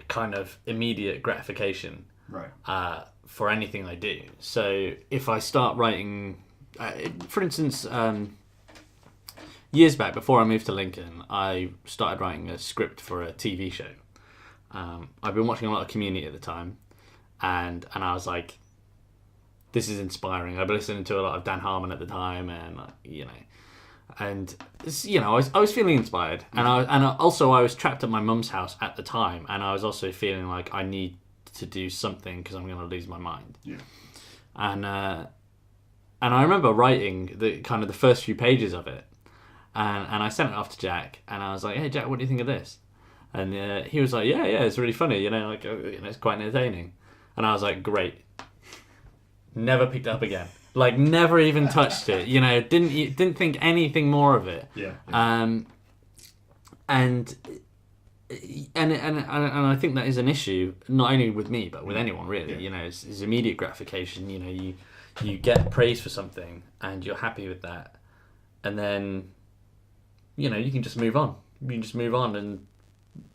Speaker 1: kind of immediate gratification,
Speaker 2: right?
Speaker 1: For anything I do. So if I start writing, for instance, years back before I moved to Lincoln, I started writing a script for a TV show. I've been watching a lot of Community at the time, and I was like, this is inspiring. I've been listening to a lot of Dan Harmon at the time, and I was feeling inspired, and I was trapped at my mum's house at the time, and I was also feeling like I need to do something because I'm going to lose my mind.
Speaker 2: Yeah.
Speaker 1: And I remember writing the first few pages of it, and I sent it off to Jack, and I was like, hey Jack, what do you think of this? And he was like, yeah, it's really funny, it's quite entertaining. And I was like, great. never picked it up again. Like, never even touched it. You know, didn't think anything more of it.
Speaker 2: Yeah.
Speaker 1: And I think that is an issue, not only with me but with anyone really.
Speaker 2: Yeah.
Speaker 1: You know, it's immediate gratification. You know, you get praise for something and you're happy with that, and then, you know, you can just move on. You can just move on and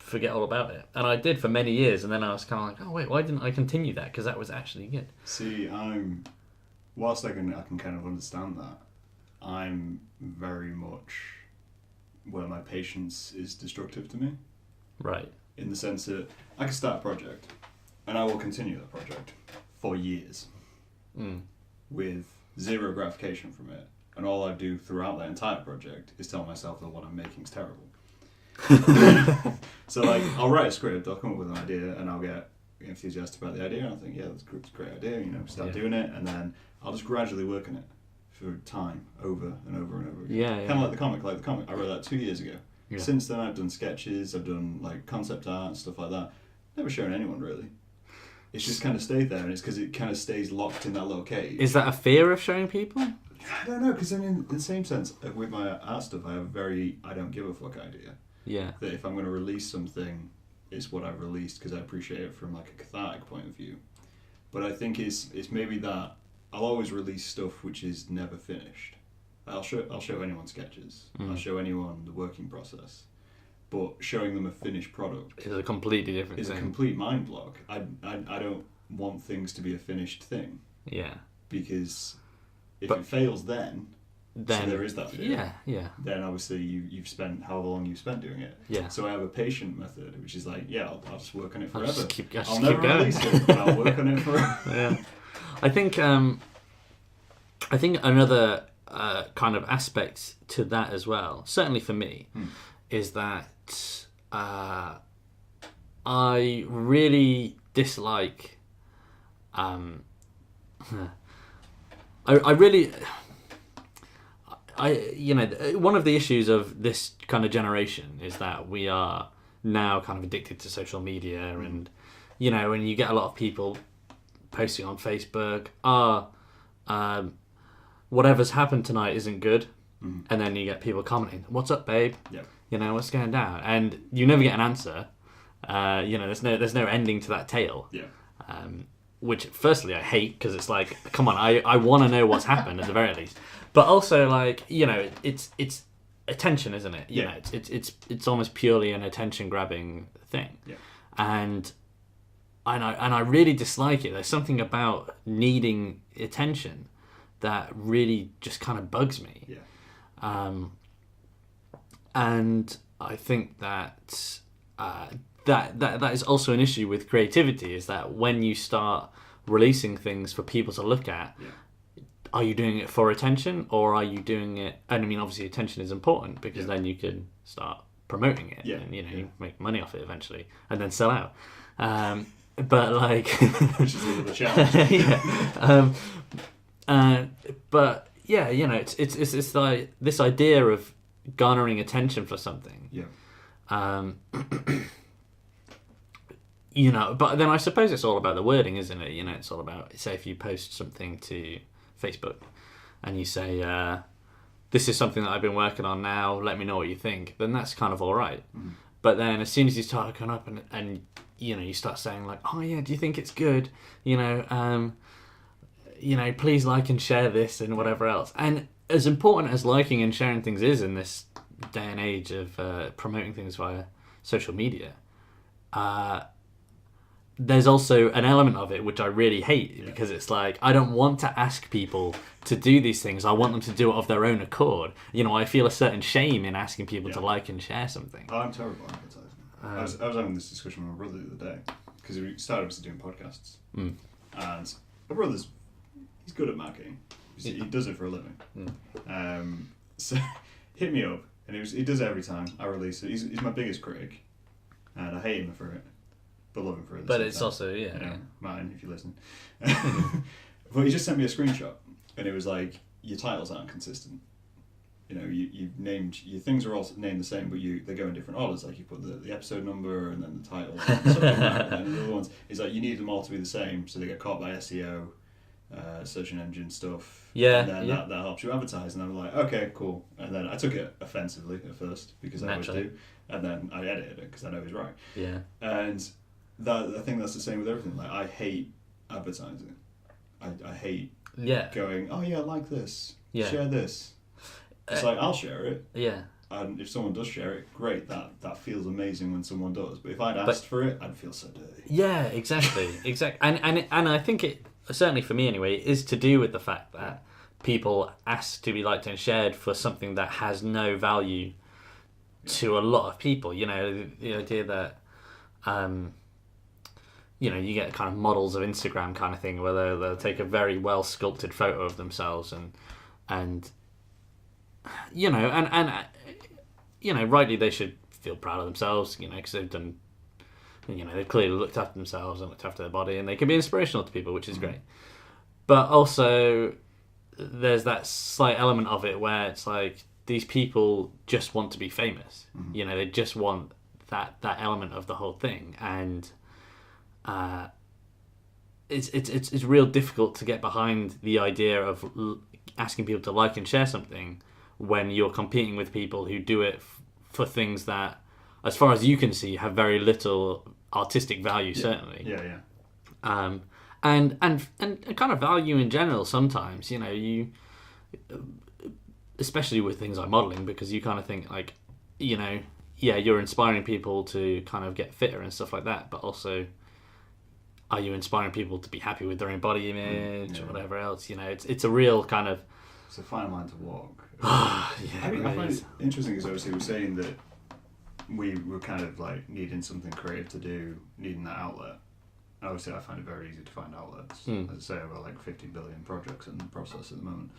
Speaker 1: forget all about it. And I did for many years, and then I was kind of like, oh wait, why didn't I continue that? Because that was actually good.
Speaker 2: See, whilst I can kind of understand that, I'm very much where my patience is destructive to me.
Speaker 1: Right.
Speaker 2: In the sense that I can start a project, and I will continue that project for years with zero gratification from it. And all I do throughout that entire project is tell myself that what I'm making is terrible. So, like, I'll write a script, I'll come up with an idea, and I'll get enthusiastic about the idea, and I'll think, yeah, that's a great idea, you know, start doing it, and then I'll just gradually work on it for time, over and over and over again.
Speaker 1: Yeah.
Speaker 2: Kind of like the comic. I wrote that 2 years ago.
Speaker 1: Yeah.
Speaker 2: Since then, I've done sketches, I've done, like, concept art and stuff like that. Never shown anyone, really. It's just kind of stayed there, and it's because it kind of stays locked in that little cage.
Speaker 1: Is that a fear of showing people?
Speaker 2: I don't know, because in the same sense, with my art stuff, I have a very I don't give a fuck idea.
Speaker 1: Yeah.
Speaker 2: That if I'm going to release something, it's what I've released because I appreciate it from, like, a cathartic point of view. But I think it's maybe that I'll always release stuff which is never finished. I'll show anyone sketches. I'll show anyone the working process. But showing them a finished product
Speaker 1: is a completely different
Speaker 2: is
Speaker 1: thing.
Speaker 2: a complete mind block. I don't want things to be a finished thing.
Speaker 1: Yeah.
Speaker 2: Because if it fails then so there is that fear.
Speaker 1: Yeah.
Speaker 2: Then obviously you've spent however long you've spent doing it.
Speaker 1: Yeah.
Speaker 2: So I have a patient method, which is like, I'll just work on it forever.
Speaker 1: I'll
Speaker 2: never
Speaker 1: keep going.
Speaker 2: release it, but I'll work on it forever.
Speaker 1: Yeah. I think another kind of aspect to that as well, certainly for me, is that I really dislike. One of the issues of this kind of generation is that we are now kind of addicted to social media, and, you know, when you get a lot of people posting on Facebook, whatever's happened tonight isn't good, and then you get people commenting, "What's up, babe?
Speaker 2: Yeah.
Speaker 1: You know, what's going down?" And you never get an answer. You know, there's no ending to that tale.
Speaker 2: Yeah.
Speaker 1: Which, firstly, I hate, because it's like, come on, I want to know what's happened at the very least. But also, like, you know, it's attention, isn't it? You know, it's almost purely an attention grabbing thing.
Speaker 2: Yeah.
Speaker 1: And I really dislike it. There's something about needing attention that really just kind of bugs me.
Speaker 2: Yeah.
Speaker 1: And I think that that is also an issue with creativity, is that when you start releasing things for people to look at, are you doing it for attention, or are you doing it, and I mean, obviously attention is important, because then you can start promoting it, and, you know, you make money off it eventually, and then sell out. But, like...
Speaker 2: Which is a little bit challenging.
Speaker 1: But, yeah, you know, it's like this idea of garnering attention for something.
Speaker 2: Yeah.
Speaker 1: You know, but then I suppose it's all about the wording, isn't it? You know, it's all about, say, if you post something to Facebook and you say, this is something that I've been working on now, let me know what you think, then that's kind of all right. But then as soon as you start looking up and you know, you start saying, like, oh yeah, do you think it's good? You know, please like and share this and whatever else. And as important as liking and sharing things is in this day and age of promoting things via social media, there's also an element of it which I really hate, because it's like, I don't want to ask people to do these things. I want them to do it of their own accord. You know, I feel a certain shame in asking people to like and share something.
Speaker 2: Oh, I'm terrible at advertising. I was having this discussion with my brother the other day, because we started obviously doing podcasts. And my brother's, he's good at marketing. He does it for a living. So hit me up, and he does it every time I release it. He's my biggest critic, and I hate him for it. But love him for it.
Speaker 1: But it's also,
Speaker 2: mine, if you listen. But he just sent me a screenshot, and it was like, your titles aren't consistent. You know, you've named, your things are all named the same, but they go in different orders. Like, you put the episode number, and then the title, and stuff like that. And then the other ones, it's like, you need them all to be the same, so they get caught by SEO. search engine stuff.
Speaker 1: Yeah,
Speaker 2: And then
Speaker 1: yeah.
Speaker 2: that helps you advertise. And I'm like, okay, cool. And then I took it offensively at first, because I always do. And then I edited it because I know he's right.
Speaker 1: Yeah.
Speaker 2: And I think that's the same with everything. Like, I hate advertising. I hate going, oh yeah, like this. Yeah. Share this. It's like, I'll share it.
Speaker 1: Yeah.
Speaker 2: And if someone does share it, great. That feels amazing when someone does. But if I'd asked for it, I'd feel so dirty.
Speaker 1: Yeah, exactly. And I think it, certainly for me anyway, is to do with the fact that people ask to be liked and shared for something that has no value to a lot of people. You know, the idea that you know, you get kind of models of Instagram kind of thing where they'll take a very well sculpted photo of themselves and you know, and you know, rightly they should feel proud of themselves, you know, because they've done, you know, they've clearly looked after themselves and looked after their body, and they can be inspirational to people, which is great. But also, there's that slight element of it where it's like these people just want to be famous. You know, they just want that element of the whole thing, and it's real difficult to get behind the idea of asking people to like and share something when you're competing with people who do it for things that, as far as you can see, have very little artistic value. Certainly. And kind of value in general. Sometimes, you know, you, especially with things like modelling, because you kind of think like, you know, yeah, you're inspiring people to kind of get fitter and stuff like that, but also, are you inspiring people to be happy with their own body image or whatever else? You know, it's a real kind of...
Speaker 2: It's a fine line to walk.
Speaker 1: I
Speaker 2: find it interesting because obviously we're saying that we were kind of like needing something creative to do, needing that outlet. Obviously, I find it very easy to find outlets. As I say, I've got like 50 billion projects in the process at the moment.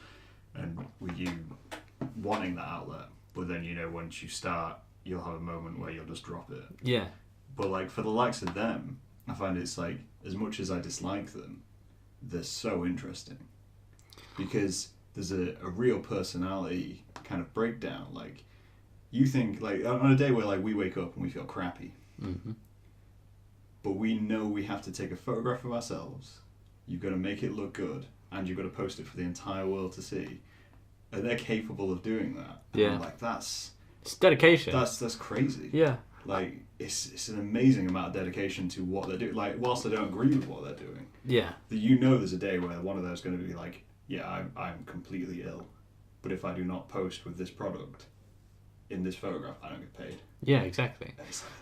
Speaker 2: And with you wanting that outlet, but then, you know, once you start, you'll have a moment where you'll just drop it.
Speaker 1: Yeah.
Speaker 2: But like for the likes of them, I find it's like, as much as I dislike them, they're so interesting. Because there's a real personality kind of breakdown. Like, you think, like, on a day where like we wake up and we feel crappy, but we know we have to take a photograph of ourselves, you've got to make it look good, and you've got to post it for the entire world to see, and they're capable of doing that. And I'm like, it's dedication. That's crazy.
Speaker 1: Yeah.
Speaker 2: Like, it's an amazing amount of dedication to what they're doing. Like, whilst I don't agree with what they're doing, that you know there's a day where one of those is going to be like, yeah, I'm completely ill, but if I do not post with this product in this photograph, I don't get paid.
Speaker 1: Yeah, exactly.
Speaker 2: And it's like,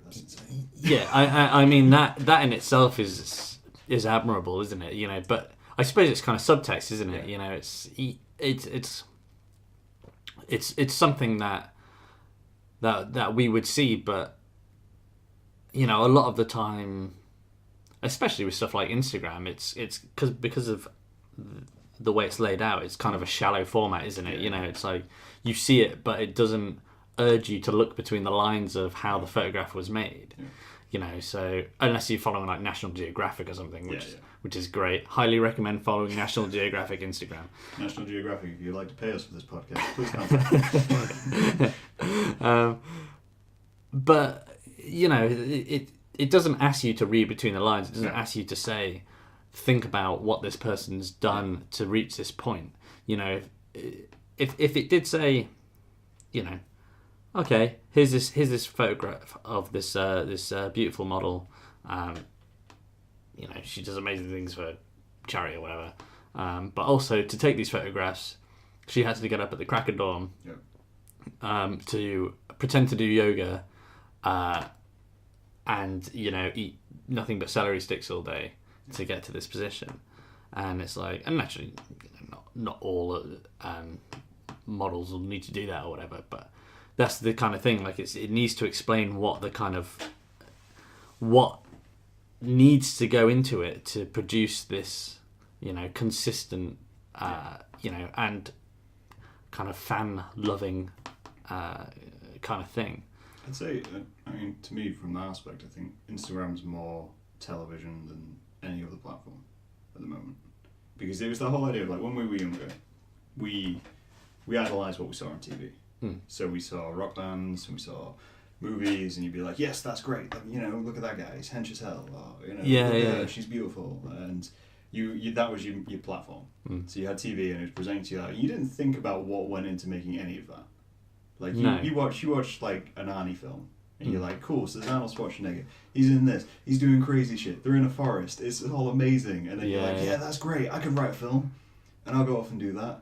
Speaker 2: that's insane.
Speaker 1: Yeah, I mean that in itself is admirable, isn't it? You know, but I suppose it's kind of subtext, isn't it? You know, it's something that we would see, but you know, a lot of the time, especially with stuff like Instagram, it's because of the way it's laid out, it's kind of a shallow format, isn't it? You know, it's like you see it, but it doesn't urge you to look between the lines of how the photograph was made. You know, so unless you're following like National Geographic or something, which is great. Highly recommend following National Geographic Instagram.
Speaker 2: National Geographic, if you'd like to pay us for this podcast, please contact.
Speaker 1: But you know, it doesn't ask you to read between the lines. It doesn't ask you to say, think about what this person's done to reach this point. You know, if it did say, you know, okay, here's this photograph of this beautiful model. You know, she does amazing things for charity or whatever. But also to take these photographs, she had to get up at the crack of dawn to pretend to do yoga, and you know, eat nothing but celery sticks all day to get to this position. And it's like, and naturally, you know, not all models will need to do that or whatever, but that's the kind of thing. Like, it needs to explain what needs to go into it to produce this, you know, consistent, you know, and kind of fan loving kind of thing.
Speaker 2: I'd say, I mean, to me, from that aspect, I think Instagram's more television than any other platform at the moment, because it was the whole idea of like, when we were younger, we idolized what we saw on TV. So we saw rock bands and we saw movies, and you'd be like, yes, that's great, like, you know, look at that guy, he's hench as hell, or, you know, look at her, she's beautiful. And You that was your platform. So you had TV and it was presenting to you that. You didn't think about what went into making any of that. Like you watch like an Arnie film and you're like, cool. So there's Arnold Schwarzenegger. He's in this. He's doing crazy shit. They're in a forest. It's all amazing. And then you're like, yeah, that's great. I could write a film, and I'll go off and do that.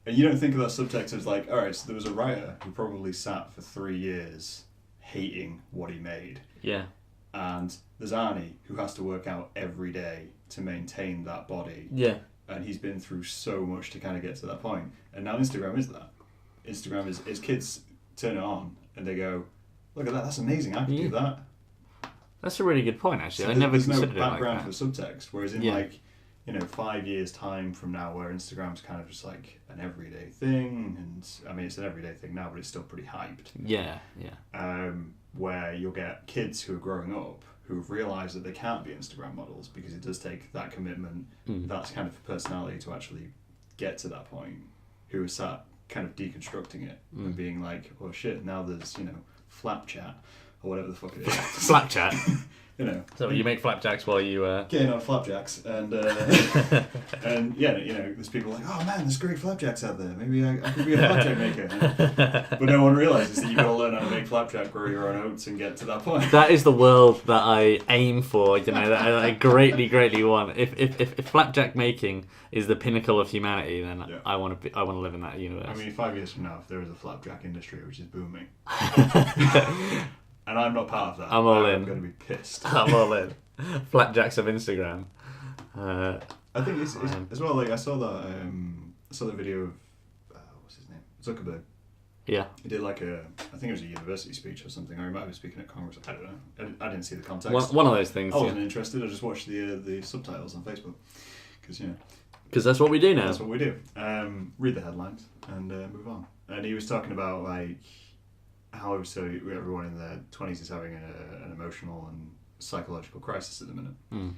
Speaker 2: And you don't think of that subtext as like, all right. So there was a writer who probably sat for 3 years hating what he made.
Speaker 1: Yeah.
Speaker 2: And there's Arnie who has to work out every day to maintain that body.
Speaker 1: Yeah.
Speaker 2: And he's been through so much to kind of get to that point. And now Instagram is that. Instagram is kids turn it on and they go, look at that, that's amazing, I can do that.
Speaker 1: That's a really good point, actually.
Speaker 2: So
Speaker 1: I never considered
Speaker 2: there's no background
Speaker 1: it like
Speaker 2: for the subtext. Whereas in 5 years' time from now, where Instagram's kind of just like an everyday thing, and I mean it's an everyday thing now, but it's still pretty hyped.
Speaker 1: Yeah.
Speaker 2: Where you'll get kids who are growing up who've realised that they can't be Instagram models because it does take that commitment, that kind of personality to actually get to that point, who are sat kind of deconstructing it and being like, oh shit, now there's, Flapchat or whatever the fuck it is.
Speaker 1: Flapchat. So you make flapjacks while you
Speaker 2: getting on flapjacks and and there's people like, oh man, there's great flapjacks out there, maybe I could be a flapjack maker. But no one realizes that you've got to learn how to make flapjack, grow your own oats and get to that point.
Speaker 1: That is the world that I aim for, that I greatly want. If flapjack making is the pinnacle of humanity, then I want to live in that universe.
Speaker 2: I mean, 5 years from now, if there is a flapjack industry which is booming and I'm not part of that,
Speaker 1: I'm all in.
Speaker 2: I'm going to be pissed.
Speaker 1: I'm all in. Flapjacks of Instagram.
Speaker 2: I think it's as well. Like I saw the video of what's his name, Zuckerberg.
Speaker 1: Yeah.
Speaker 2: He did like I think it was a university speech or something, or he might have been speaking at Congress. I don't know. I didn't see the context.
Speaker 1: One of those things.
Speaker 2: I wasn't interested. I just watched the subtitles on Facebook because
Speaker 1: that's what we do now.
Speaker 2: That's what we do. Read the headlines and move on. And he was talking about like how everyone in their 20s is having an emotional and psychological crisis at the minute.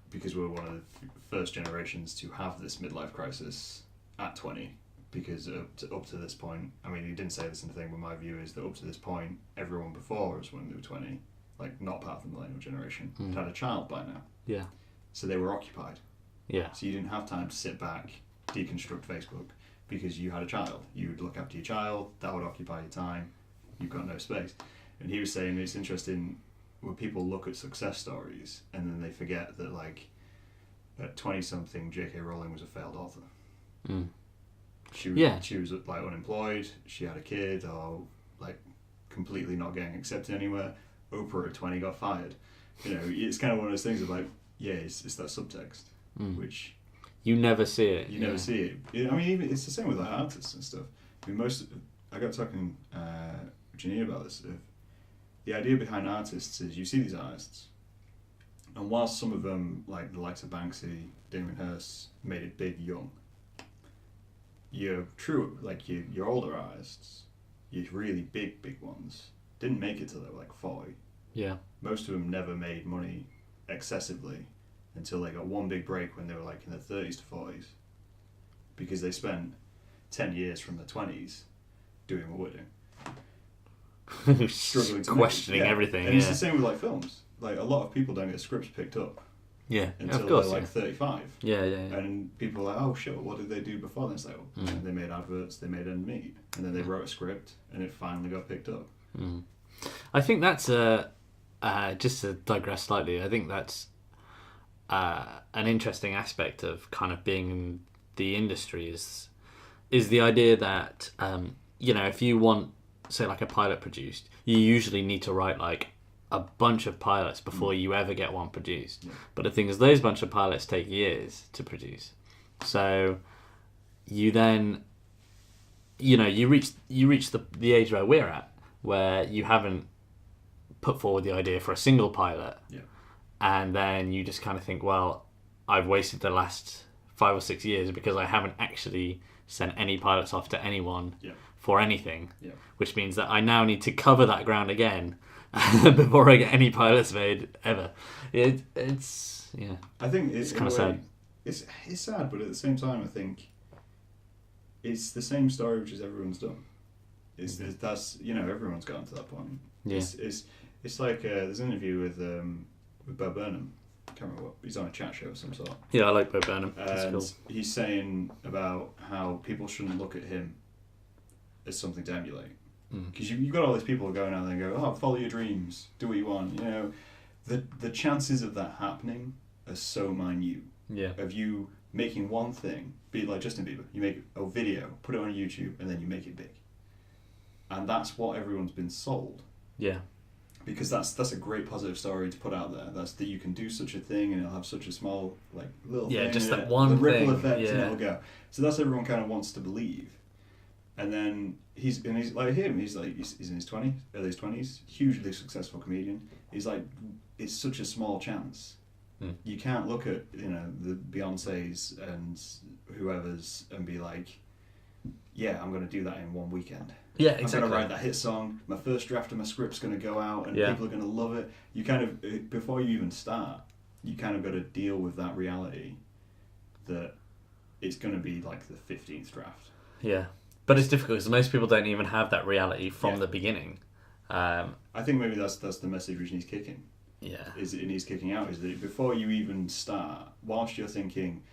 Speaker 2: Because we're one of the first generations to have this midlife crisis at 20. Because up to this point, I mean, he didn't say this in the thing, but my view is that up to this point, everyone before us when they were 20, like not part of the millennial generation, had a child by now.
Speaker 1: Yeah.
Speaker 2: So they were occupied.
Speaker 1: Yeah.
Speaker 2: So you didn't have time to sit back, deconstruct Facebook, because you had a child. You would look after your child, that would occupy your time. You've got no space. And he was saying it's interesting when people look at success stories and then they forget that like at 20-something J.K. Rowling was a failed author. She was like unemployed, she had a kid, or like completely not getting accepted anywhere. Oprah at 20 got fired. It's kind of one of those things of like, it's that subtext, which
Speaker 1: you never see it.
Speaker 2: You never see it. I mean, even it's the same with like artists and stuff. I mean, I got talking Janine about this. The idea behind artists is you see these artists, and whilst some of them, like the likes of Banksy, Damien Hirst, made it big young, your older artists, your really big ones, didn't make it till they were like 40.
Speaker 1: Yeah.
Speaker 2: Most of them never made money excessively until they got one big break when they were like in their 30s to 40s, because they spent 10 years from their 20s doing what we're doing. Struggling to
Speaker 1: questioning everything.
Speaker 2: And it's the same with like films. Like a lot of people don't get scripts picked up.
Speaker 1: Yeah,
Speaker 2: until
Speaker 1: of course,
Speaker 2: they're like 35.
Speaker 1: Yeah.
Speaker 2: And people are like, oh shit, what did they do before then? It's like, they made adverts, they made End Meat, and then they wrote a script, and it finally got picked up.
Speaker 1: I think that's just to digress slightly. I think that's an interesting aspect of kind of being in the industry is the idea that if you want, say, like a pilot produced, you usually need to write like a bunch of pilots before you ever get one produced. Yeah. But the thing is, those bunch of pilots take years to produce. So you then, you reach the age where we're at, where you haven't put forward the idea for a single pilot.
Speaker 2: Yeah.
Speaker 1: And then you just kind of think, well, I've wasted the last 5 or 6 years because I haven't actually sent any pilots off to anyone for anything, which means that I now need to cover that ground again before I get any pilots made ever. It's
Speaker 2: I think
Speaker 1: it's kind of sad.
Speaker 2: It's sad, but at the same time, I think it's the same story which is everyone's done. That's everyone's gotten to that point. Yeah. It's like there's an interview with Bo Burnham, can't remember what, he's on a chat show of some sort.
Speaker 1: Yeah, I like Bo Burnham. That's
Speaker 2: And
Speaker 1: cool.
Speaker 2: he's saying about how people shouldn't look at him as something to emulate. Because you've got all these people going out there and go, oh, follow your dreams, do what you want. You know, the chances of that happening are so minute.
Speaker 1: Yeah.
Speaker 2: Of you making one thing, be like Justin Bieber, you make a video, put it on YouTube, and then you make it big. And that's what everyone's been sold.
Speaker 1: Yeah.
Speaker 2: Because that's a great positive story to put out there. That's that you can do such a thing and it'll have such a small little
Speaker 1: Yeah,
Speaker 2: thing.
Speaker 1: just
Speaker 2: in
Speaker 1: that
Speaker 2: it,
Speaker 1: one
Speaker 2: the ripple
Speaker 1: thing,
Speaker 2: effect,
Speaker 1: yeah.
Speaker 2: and it'll go. So that's what everyone kind of wants to believe. And then he's like him. He's in his 20s, early 20s, hugely successful comedian. He's like, it's such a small chance. You can't look at the Beyoncés and whoever's and be like, yeah, I'm going to do that in one weekend.
Speaker 1: Yeah, exactly.
Speaker 2: I'm going to write that hit song. My first draft of my script's going to go out, and people are going to love it. You kind of, before you even start, you kind of got to deal with that reality that it's going to be like the 15th draft.
Speaker 1: Yeah, but it's difficult because most people don't even have that reality from the beginning.
Speaker 2: I think maybe that's the message which needs kicking.
Speaker 1: Yeah,
Speaker 2: It needs kicking out. Is that before you even start, whilst you're thinking,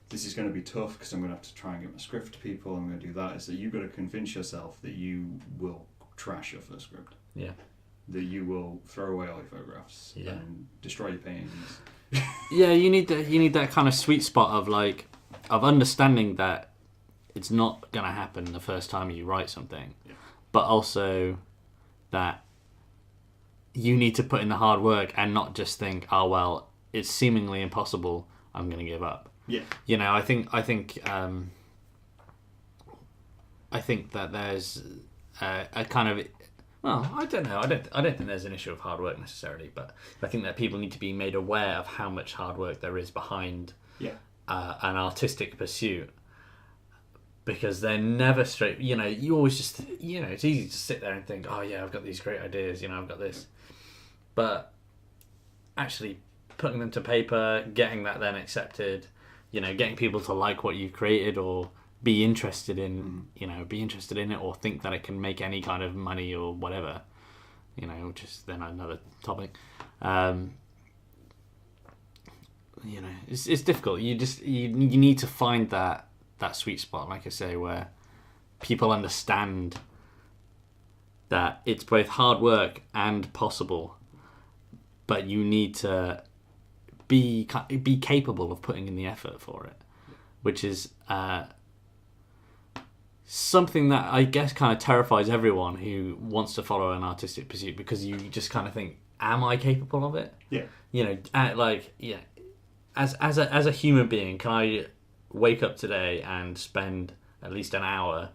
Speaker 2: this is going to be tough because I'm going to have to try and get my script to people, I'm going to do that, is that you've got to convince yourself that you will trash your first script.
Speaker 1: Yeah.
Speaker 2: That you will throw away all your photographs and destroy your paintings.
Speaker 1: Yeah, you need that kind of sweet spot of understanding that it's not going to happen the first time you write something, but also that you need to put in the hard work and not just think, oh well, it's seemingly impossible, I'm going to give up.
Speaker 2: Yeah.
Speaker 1: You know, I think that there's a kind of, well, I don't know. I don't think there's an issue of hard work necessarily, but I think that people need to be made aware of how much hard work there is behind an artistic pursuit, because they're never straight. You know, you always just, you know, it's easy to sit there and think, oh yeah, I've got these great ideas. You know, I've got this, but actually putting them to paper, getting that then accepted, you know, getting people to like what you've created or be interested in, you know, be interested in it or think that it can make any kind of money or whatever, you know, which is then another topic. You know, it's difficult. You need to find that sweet spot, like I say, where people understand that it's both hard work and possible, but you need to be capable of putting in the effort for it, which is something that I guess kind of terrifies everyone who wants to follow an artistic pursuit, because you just kind of think, am I capable of it?
Speaker 2: Yeah.
Speaker 1: You know, as a human being, can I wake up today and spend at least an hour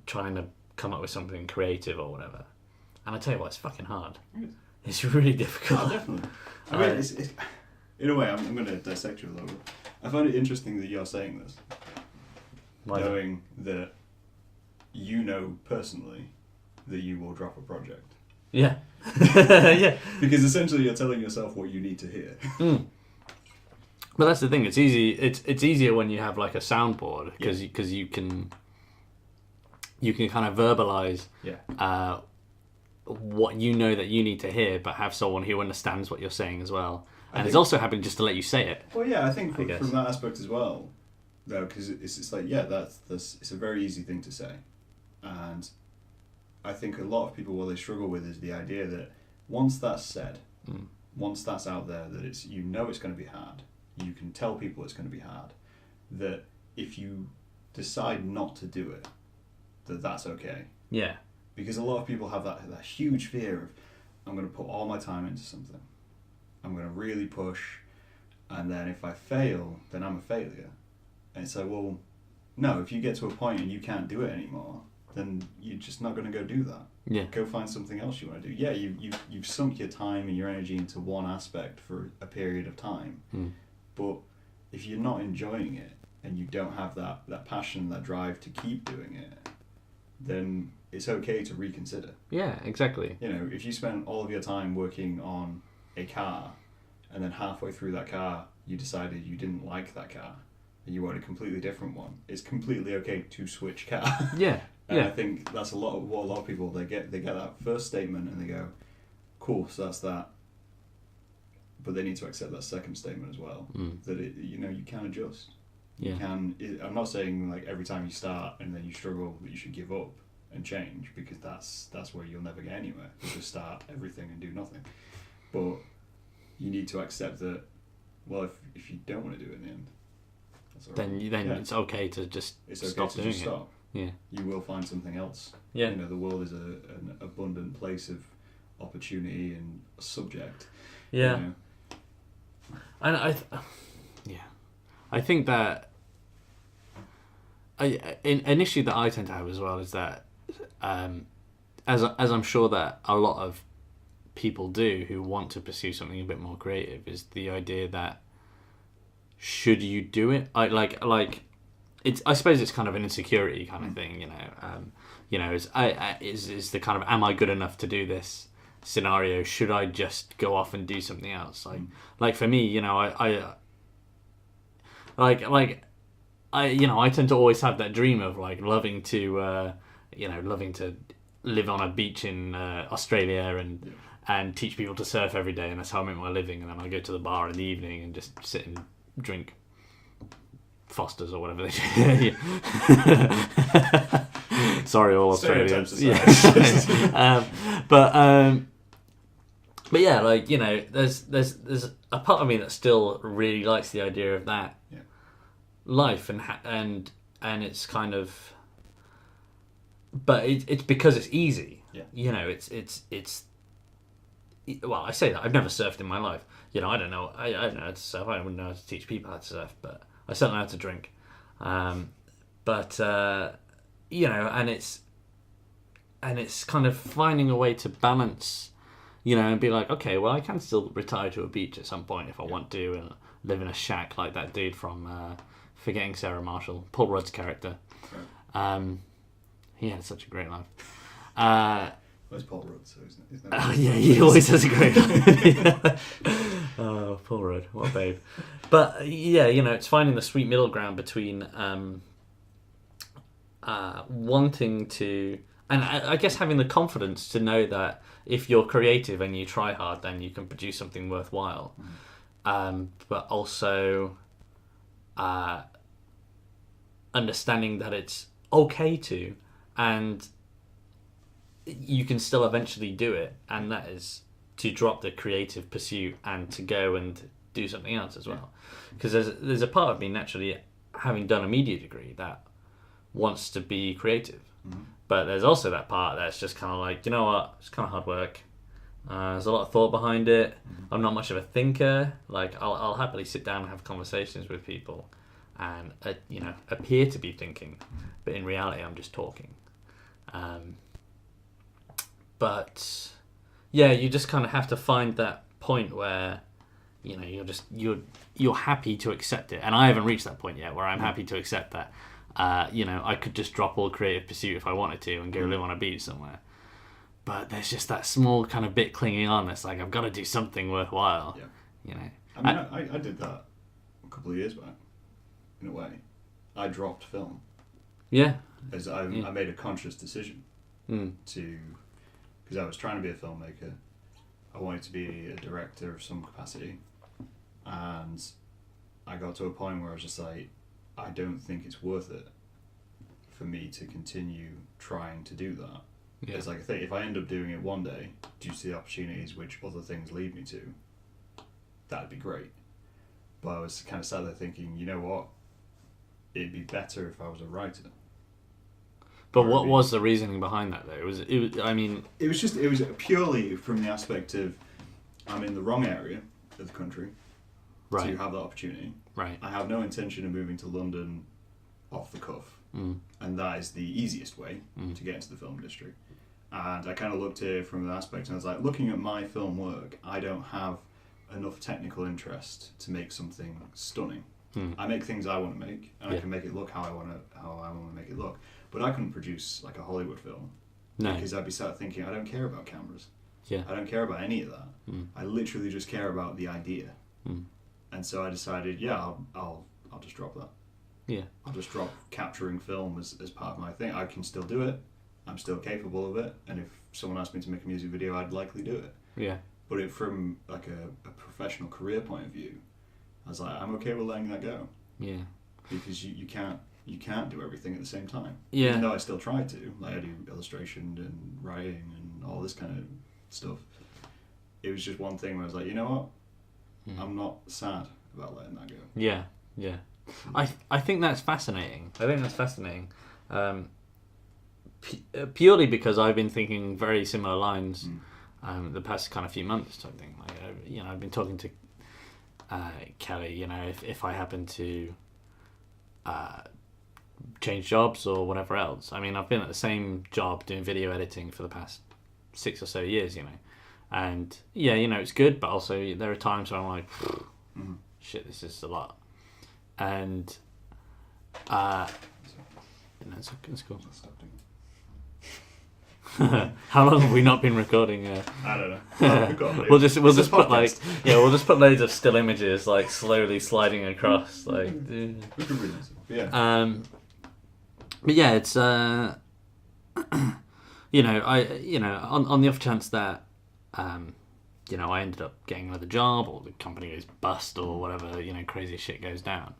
Speaker 1: trying to come up with something creative or whatever? And I tell you what, it's fucking hard. It's really difficult.
Speaker 2: Oh, definitely. I mean, it's, in a way, I'm going to dissect you a little bit. I find it interesting that you're saying this, knowing that you know personally that you will drop a project.
Speaker 1: Yeah. Yeah.
Speaker 2: Because essentially you're telling yourself what you need to hear.
Speaker 1: But that's the thing. It's easy. It's easier when you have like a soundboard, because you can kind of verbalize what you know that you need to hear, but have someone who understands what you're saying as well, and is also happy just to let you say it.
Speaker 2: Well, yeah, I think from that aspect as well, though, because it's like, yeah, that's it's a very easy thing to say, and I think a lot of people, what they struggle with is the idea that once that's said, once that's out there, that it's, you know, it's going to be hard. You can tell people it's going to be hard. That if you decide not to do it, that's okay. Yeah. Because a lot of people have that huge fear of, I'm going to put all my time into something. I'm going to really push, and then if I fail, then I'm a failure. And it's like, well, no, if you get to a point and you can't do it anymore, then you're just not going to go do that. Yeah. Go find something else you want to do. Yeah, you've sunk your time and your energy into one aspect for a period of time. But if you're not enjoying it and you don't have that passion, that drive to keep doing it, then it's okay to reconsider. Yeah, exactly. You know, if you spend all of your time working on a car and then halfway through that car you decided you didn't like that car and you want a completely different one, it's completely okay to switch car. Yeah. And I think that's what a lot of people, they get that first statement and they go, cool, so that's that. but they need to accept that second statement as well, that you can adjust.
Speaker 1: Yeah.
Speaker 2: I'm not saying like every time you start and then you struggle that you should give up and change, because that's where you'll never get anywhere. You just start everything and do nothing. But you need to accept that, well, if you don't want to do it in the end, that's all right.
Speaker 1: Then it's okay to just stop doing it. Yeah.
Speaker 2: You will find something else.
Speaker 1: Yeah.
Speaker 2: The world is an abundant place of opportunity and subject.
Speaker 1: Yeah. And I think that an issue that I tend to have as well is that, as I'm sure that a lot of people do who want to pursue something a bit more creative, is the idea that should you do it? I suppose it's kind of an insecurity kind of thing, is the kind of, am I good enough to do this scenario? Should I just go off and do something else? Like for me, I tend to always have that dream of like loving to live on a beach in Australia and teach people to surf every day, and that's how I make my living. And then I go to the bar in the evening and just sit and drink Fosters or whatever they do. Sorry, all Australians. Yeah. But yeah, like, there's a part of me that still really likes the idea of that life, and it's kind of, but it's because it's easy.
Speaker 2: Yeah.
Speaker 1: It's well, I say that I've never surfed in my life. I don't know. I don't know how to surf. I wouldn't know how to teach people how to surf, but I certainly know how to drink. And it's kind of finding a way to balance, and be like, okay, well, I can still retire to a beach at some point if I want to, and live in a shack like that dude from Forgetting Sarah Marshall, Paul Rudd's character. Right. He had such a great life.
Speaker 2: Where's Paul Rudd? So isn't
Speaker 1: yeah, he always has a great life. Oh, Paul Rudd, what a babe. But yeah, it's finding the sweet middle ground between wanting to, and I guess having the confidence to know that if you're creative and you try hard, then you can produce something worthwhile. But also understanding that it's okay to, and you can still eventually do it, and that is to drop the creative pursuit and to go and do something else as well. Because there's a part of me naturally, having done a media degree, that wants to be creative. But there's also that part that's just kind of like, you know what, it's kind of hard work. There's a lot of thought behind it. I'm not much of a thinker. Like, I'll happily sit down and have conversations with people and appear to be thinking, but in reality I'm just talking. But yeah, you just kind of have to find that point where you're happy to accept it. And I haven't reached that point yet where I'm happy to accept that I could just drop all creative pursuit if I wanted to and go live on a beach somewhere. But there's just that small kind of bit clinging on that's like, I've got to do something worthwhile.
Speaker 2: I mean, I did that a couple of years back, in a way. I dropped film.
Speaker 1: Yeah.
Speaker 2: As I made a conscious decision to, because I was trying to be a filmmaker. I wanted to be a director of some capacity. And I got to a point where I was just like, I don't think it's worth it for me to continue trying to do that. Yeah. It's like, I think if I end up doing it one day, due to the opportunities which other things lead me to, that'd be great. But I was kind of sat there thinking, you know what? It'd be better if I was a writer.
Speaker 1: But what was the reasoning behind that, though? It was
Speaker 2: It was purely from the aspect of, I'm in the wrong area of the country to have that opportunity.
Speaker 1: Right.
Speaker 2: I have no intention of moving to London off the cuff. And that is the easiest way to get into the film industry. And I kind of looked at it from the aspect, and I was like, looking at my film work, I don't have enough technical interest to make something stunning. I make things I want to make, and I can make it look how I want to make it look. But I couldn't produce like a Hollywood film. No. Because I'd be sat thinking, I don't care about cameras.
Speaker 1: Yeah.
Speaker 2: I don't care about any of that. I literally just care about the idea. And so I decided, I'll just drop that.
Speaker 1: Yeah.
Speaker 2: I'll just drop capturing film as part of my thing. I can still do it. I'm still capable of it. And if someone asked me to make a music video, I'd likely do it.
Speaker 1: Yeah.
Speaker 2: But from like a professional career point of view, I was like, I'm okay with letting that go.
Speaker 1: Yeah.
Speaker 2: Because you can't do everything at the same time.
Speaker 1: Yeah.
Speaker 2: Even though I still try to. Like, I do illustration and writing and all this kind of stuff. It was just one thing where I was like, you know what? I'm not sad about letting that go.
Speaker 1: Yeah, yeah. I think that's fascinating. Purely because I've been thinking very similar lines the past kind of few months type thing. Like, I've been talking to Kelly, if I happen to change jobs or whatever else. I mean, I've been at the same job doing video editing for the past 6 or so years, and it's good, but also there are times where I'm like, shit, this is a lot, and it's cool. How long have we not been recording?
Speaker 2: I don't know.
Speaker 1: We'll just put we'll just put loads of still images like slowly sliding across, like.
Speaker 2: We could read this. Yeah.
Speaker 1: But yeah, it's on the off chance that I ended up getting another job or the company goes bust or whatever, crazy shit goes down.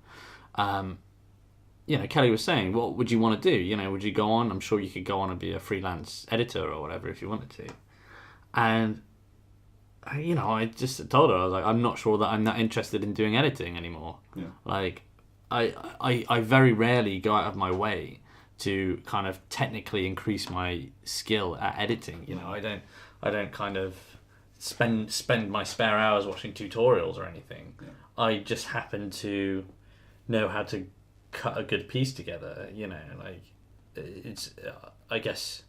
Speaker 1: Kelly was saying, what would you want to do? Would you go on? I'm sure you could go on and be a freelance editor or whatever if you wanted to. And, I just told her, I was like, I'm not sure that I'm that interested in doing editing anymore. Yeah. Like, I very rarely go out of my way to kind of technically increase my skill at editing. I don't kind of spend my spare hours watching tutorials or anything. Yeah. I just happen to know how to cut a good piece together, like it's I guess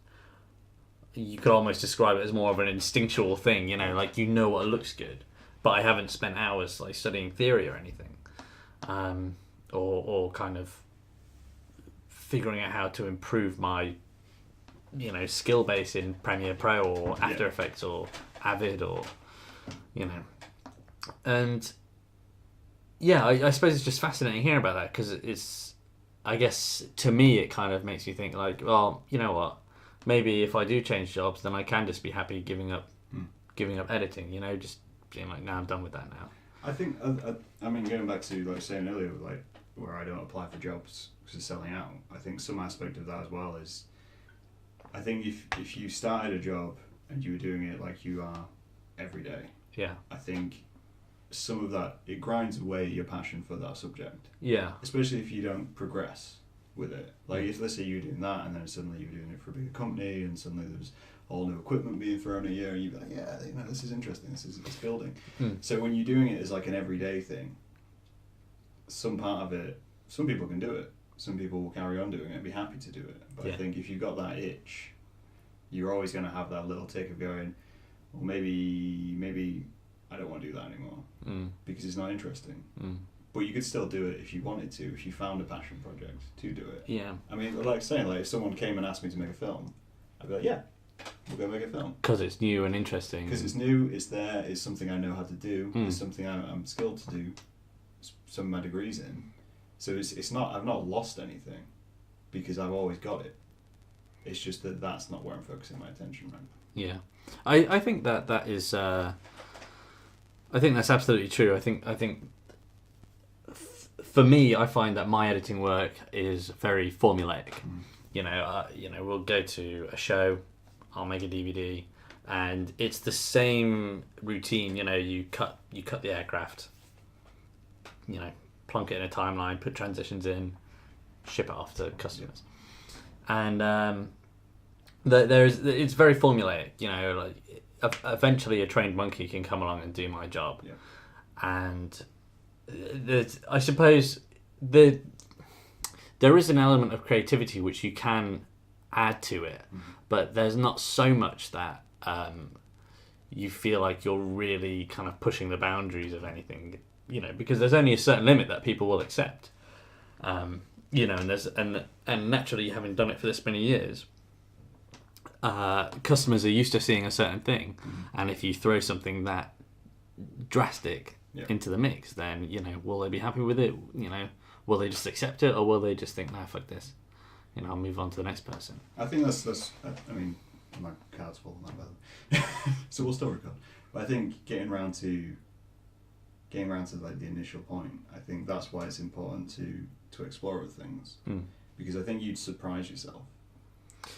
Speaker 1: you could almost describe it as more of an instinctual thing, like what looks good, but I haven't spent hours like studying theory or anything, or kind of figuring out how to improve my skill base in Premiere Pro or After Effects or Avid or and I suppose it's just fascinating hearing about that because it's, I guess, to me, it kind of makes me think like, well, you know what? Maybe if I do change jobs, then I can just be happy giving up editing. Just being like, no, I'm done with that now. I
Speaker 2: think, I mean, going back to like saying earlier, like where I don't apply for jobs because it's selling out. I think some aspect of that as well is, I think if you started a job and you were doing it like you are every day, I think some of that, it grinds away your passion for that subject. Yeah. Especially if you don't progress with it. Like, if let's say you're doing that and then suddenly you're doing it for a bigger company and suddenly there's all new equipment being thrown at you and you're like, yeah, this is interesting, it's building. So when you're doing it as like an everyday thing, some part of it, some people can do it. Some people will carry on doing it and be happy to do it. But I think if you've got that itch, you're always going to have that little tick of going, well, maybe I don't want to do that anymore because it's not interesting. But you could still do it if you wanted to, if you found a passion project to do it. Yeah. I mean, like saying, like if someone came and asked me to make a film, I'd be like, yeah, we'll go make a film. Because it's new and interesting. Because it's new, it's there, it's something I know how to do, it's something I'm skilled to do, some of my degrees in. So it's not, I've not lost anything because I've always got it. It's just that that's not where I'm focusing my attention right now. Yeah. I think that is... I think that's absolutely true. I think for me, I find that my editing work is very formulaic. We'll go to a show, I'll make a DVD, and it's the same routine. You cut the aircraft, plonk it in a timeline, put transitions in, ship it off to customers, and it's very formulaic. Like eventually a trained monkey can come along and do my job, and I suppose there is an element of creativity which you can add to it, but there's not so much that you feel like you're really kind of pushing the boundaries of anything, because there's only a certain limit that people will accept, and there's and naturally, having done it for this many years, customers are used to seeing a certain thing, and if you throw something that drastic into the mix, then will they be happy with it? Will they just accept it, or will they just think, nah, fuck this, I'll move on to the next person? I think that's I mean, my card's full on that, by the way. So we'll still record. But I think getting around to like the initial point, I think that's why it's important to explore other things, because I think you'd surprise yourself,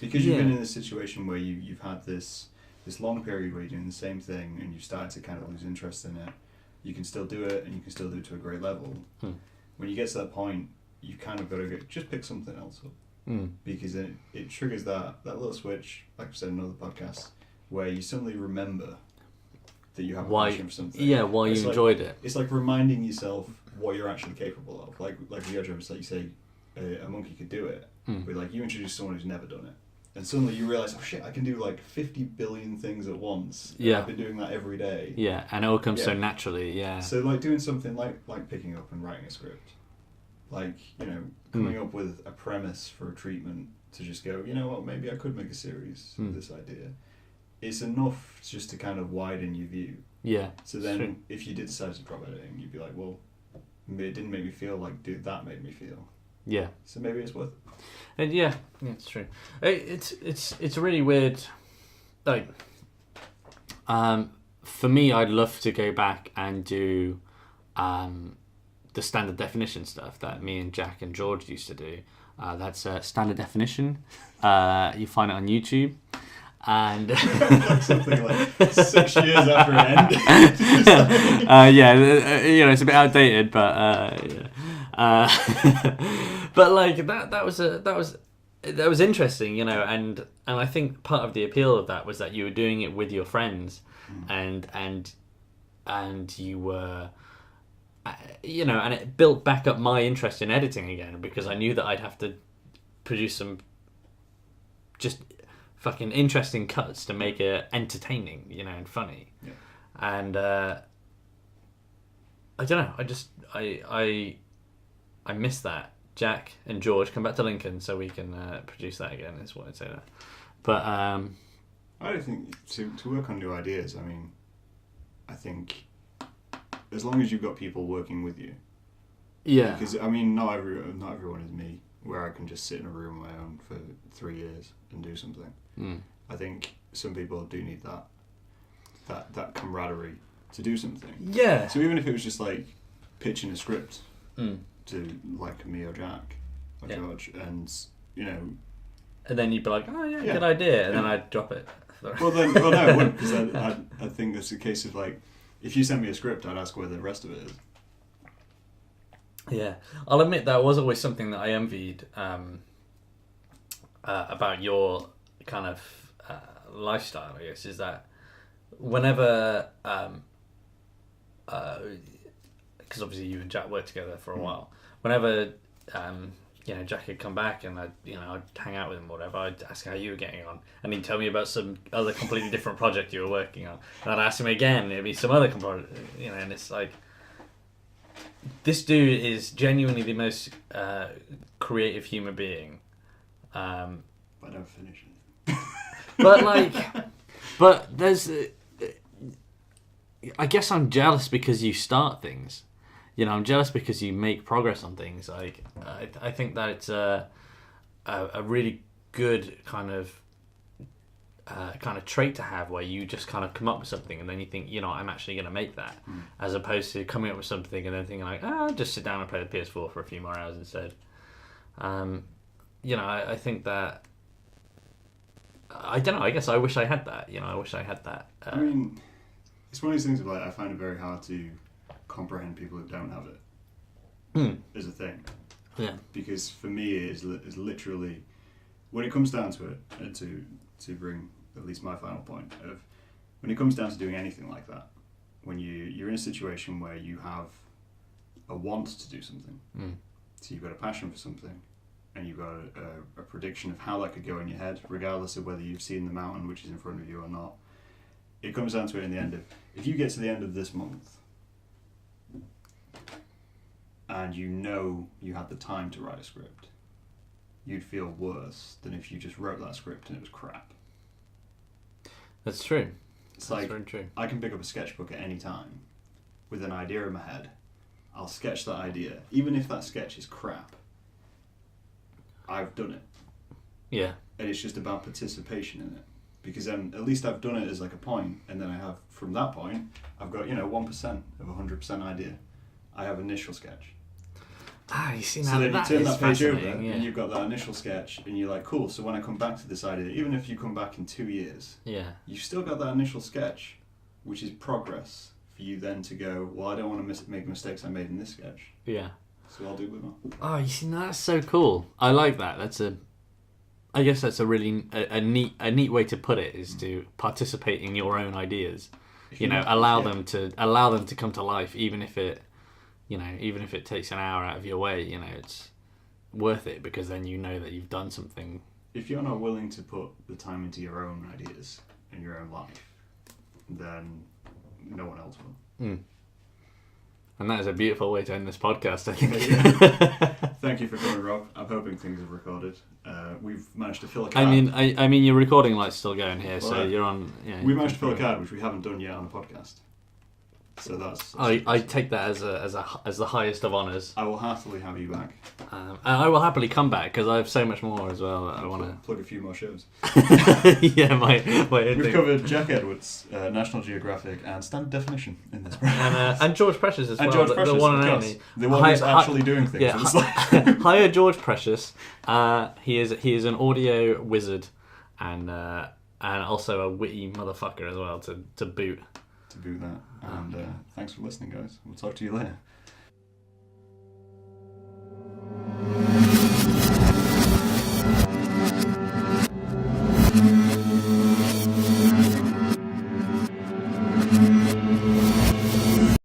Speaker 2: because you've been in a situation where you've had this long period where you're doing the same thing and you've started to kind of lose interest in it. You can still do it, and you can still do it to a great level. When you get to that point, you've kind of got to just pick something else up, because it triggers that little switch, like I've said in other podcasts, where you suddenly remember that you have a passion for something.
Speaker 1: Yeah, why you enjoyed it.
Speaker 2: It's like reminding yourself what you're actually capable of. Like the other like you say, a monkey could do it, but like you introduce someone who's never done it, and suddenly you realise, oh shit, I can do like 50 billion things at once.
Speaker 1: Yeah.
Speaker 2: I've been doing that every day.
Speaker 1: Yeah, and it all comes so naturally, yeah.
Speaker 2: So like doing something like picking up and writing a script, like, coming up with a premise for a treatment to just go, you know what, maybe I could make a series of this idea. It's enough just to kind of widen your view.
Speaker 1: Yeah.
Speaker 2: So then if you did decide to drop editing, you'd be like, well, it didn't make me feel like that made me feel.
Speaker 1: Yeah.
Speaker 2: So maybe it's worth it.
Speaker 1: And yeah, it's true. It's really weird. Like, for me, I'd love to go back and do the standard definition stuff that me and Jack and George used to do. That's standard definition. You find it on YouTube. And
Speaker 2: like something like 6 years after it ended.
Speaker 1: It's a bit outdated, but but like that was interesting, and I think part of the appeal of that was that you were doing it with your friends, and you were, and it built back up my interest in editing again, because I knew that I'd have to produce some just fucking interesting cuts to make it entertaining, and funny.
Speaker 2: Yeah.
Speaker 1: And I don't know, I miss that. Jack and George, come back to Lincoln so we can produce that again, is what I'd say there. But
Speaker 2: I don't think to work on new ideas, I think as long as you've got people working with you.
Speaker 1: Yeah.
Speaker 2: Because not everyone is me, where I can just sit in a room on my own for 3 years and do something. I think some people do need that camaraderie to do something.
Speaker 1: Yeah.
Speaker 2: So even if it was just like pitching a script to like me or Jack or George, and
Speaker 1: and then you'd be like, oh yeah, good idea, and then I'd drop it.
Speaker 2: Well no, I wouldn't, because I think it's a case of like, if you send me a script, I'd ask where the rest of it is.
Speaker 1: Yeah, I'll admit that was always something that I envied about your kind of lifestyle, I guess, is that whenever, because obviously you and Jack worked together for a while, whenever Jack had come back and I'd hang out with him or whatever, I'd ask how you were getting on, and he'd tell me about some other completely different project you were working on, and I'd ask him again, it'd be some other project, and it's like, this dude is genuinely the most creative human being.
Speaker 2: But I don't finish
Speaker 1: it. But there's, I guess I'm jealous because you start things. I'm jealous because you make progress on things. Like, I think that it's a really good kind of trait to have, where you just kind of come up with something and then you think, I'm actually going to make that, as opposed to coming up with something and then thinking like, I'll just sit down and play the PS4 for a few more hours instead. I think that, I don't know, I guess I wish I had that. I wish I had that.
Speaker 2: It's one of those things where I find it very hard to comprehend people who don't have it as a thing.
Speaker 1: Yeah.
Speaker 2: Because for me, it's literally, when it comes down to it, and to bring at least my final point of, when it comes down to doing anything like that, when you're in a situation where you have a want to do something, so you've got a passion for something, and you've got a prediction of how that could go in your head, regardless of whether you've seen the mountain which is in front of you or not. It comes down to it in the end of, if you get to the end of this month and you had the time to write a script, you'd feel worse than if you just wrote that script and it was crap.
Speaker 1: That's true.
Speaker 2: That's very true. I can pick up a sketchbook at any time with an idea in my head. I'll sketch that idea. Even if that sketch is crap, I've done it.
Speaker 1: Yeah.
Speaker 2: And it's just about participation in it. because at least I've done it as like a point, and then I have from that point I've got 1% of 100% idea. I have initial sketch.
Speaker 1: Ah, you see
Speaker 2: So
Speaker 1: now
Speaker 2: then you
Speaker 1: that
Speaker 2: turn
Speaker 1: is
Speaker 2: that page over,
Speaker 1: fascinating,
Speaker 2: and you've got that initial sketch, and you're like, cool. So when I come back to this idea, even if you come back in 2 years, you've still got that initial sketch, which is progress for you then to go, well, I don't want to make mistakes I made in this sketch.
Speaker 1: Yeah.
Speaker 2: So I'll do with that.
Speaker 1: Oh, you see, that's so cool. I like that. I guess that's a really a neat way to put it, is to participate in your own ideas. Allow them to come to life, even if it takes an hour out of your way. It's worth it, because then you know that you've done something.
Speaker 2: If you're not willing to put the time into your own ideas and your own life, then no one else will.
Speaker 1: Mm. And that is a beautiful way to end this podcast, I think.
Speaker 2: Thank you for coming, Rob. I'm hoping things have recorded. We've managed to fill a card.
Speaker 1: I mean, your recording light's still going here, so you're on.
Speaker 2: We managed to fill a card, which we haven't done yet on the podcast. So that's.
Speaker 1: I take that as the highest of honours.
Speaker 2: I will happily have you back.
Speaker 1: And I will happily come back, because I have so much more as well that I want to
Speaker 2: plug a few more shows.
Speaker 1: Yeah,
Speaker 2: we've covered Jack Edwards, National Geographic, and Standard Definition in this program.
Speaker 1: And George Precious as well.
Speaker 2: And George Precious,
Speaker 1: the one and only,
Speaker 2: the one who's actually doing things.
Speaker 1: Yeah, hire George Precious. He is an audio wizard, and also a witty motherfucker as well to boot.
Speaker 2: To boot that. And thanks for listening, guys. We'll talk to you later.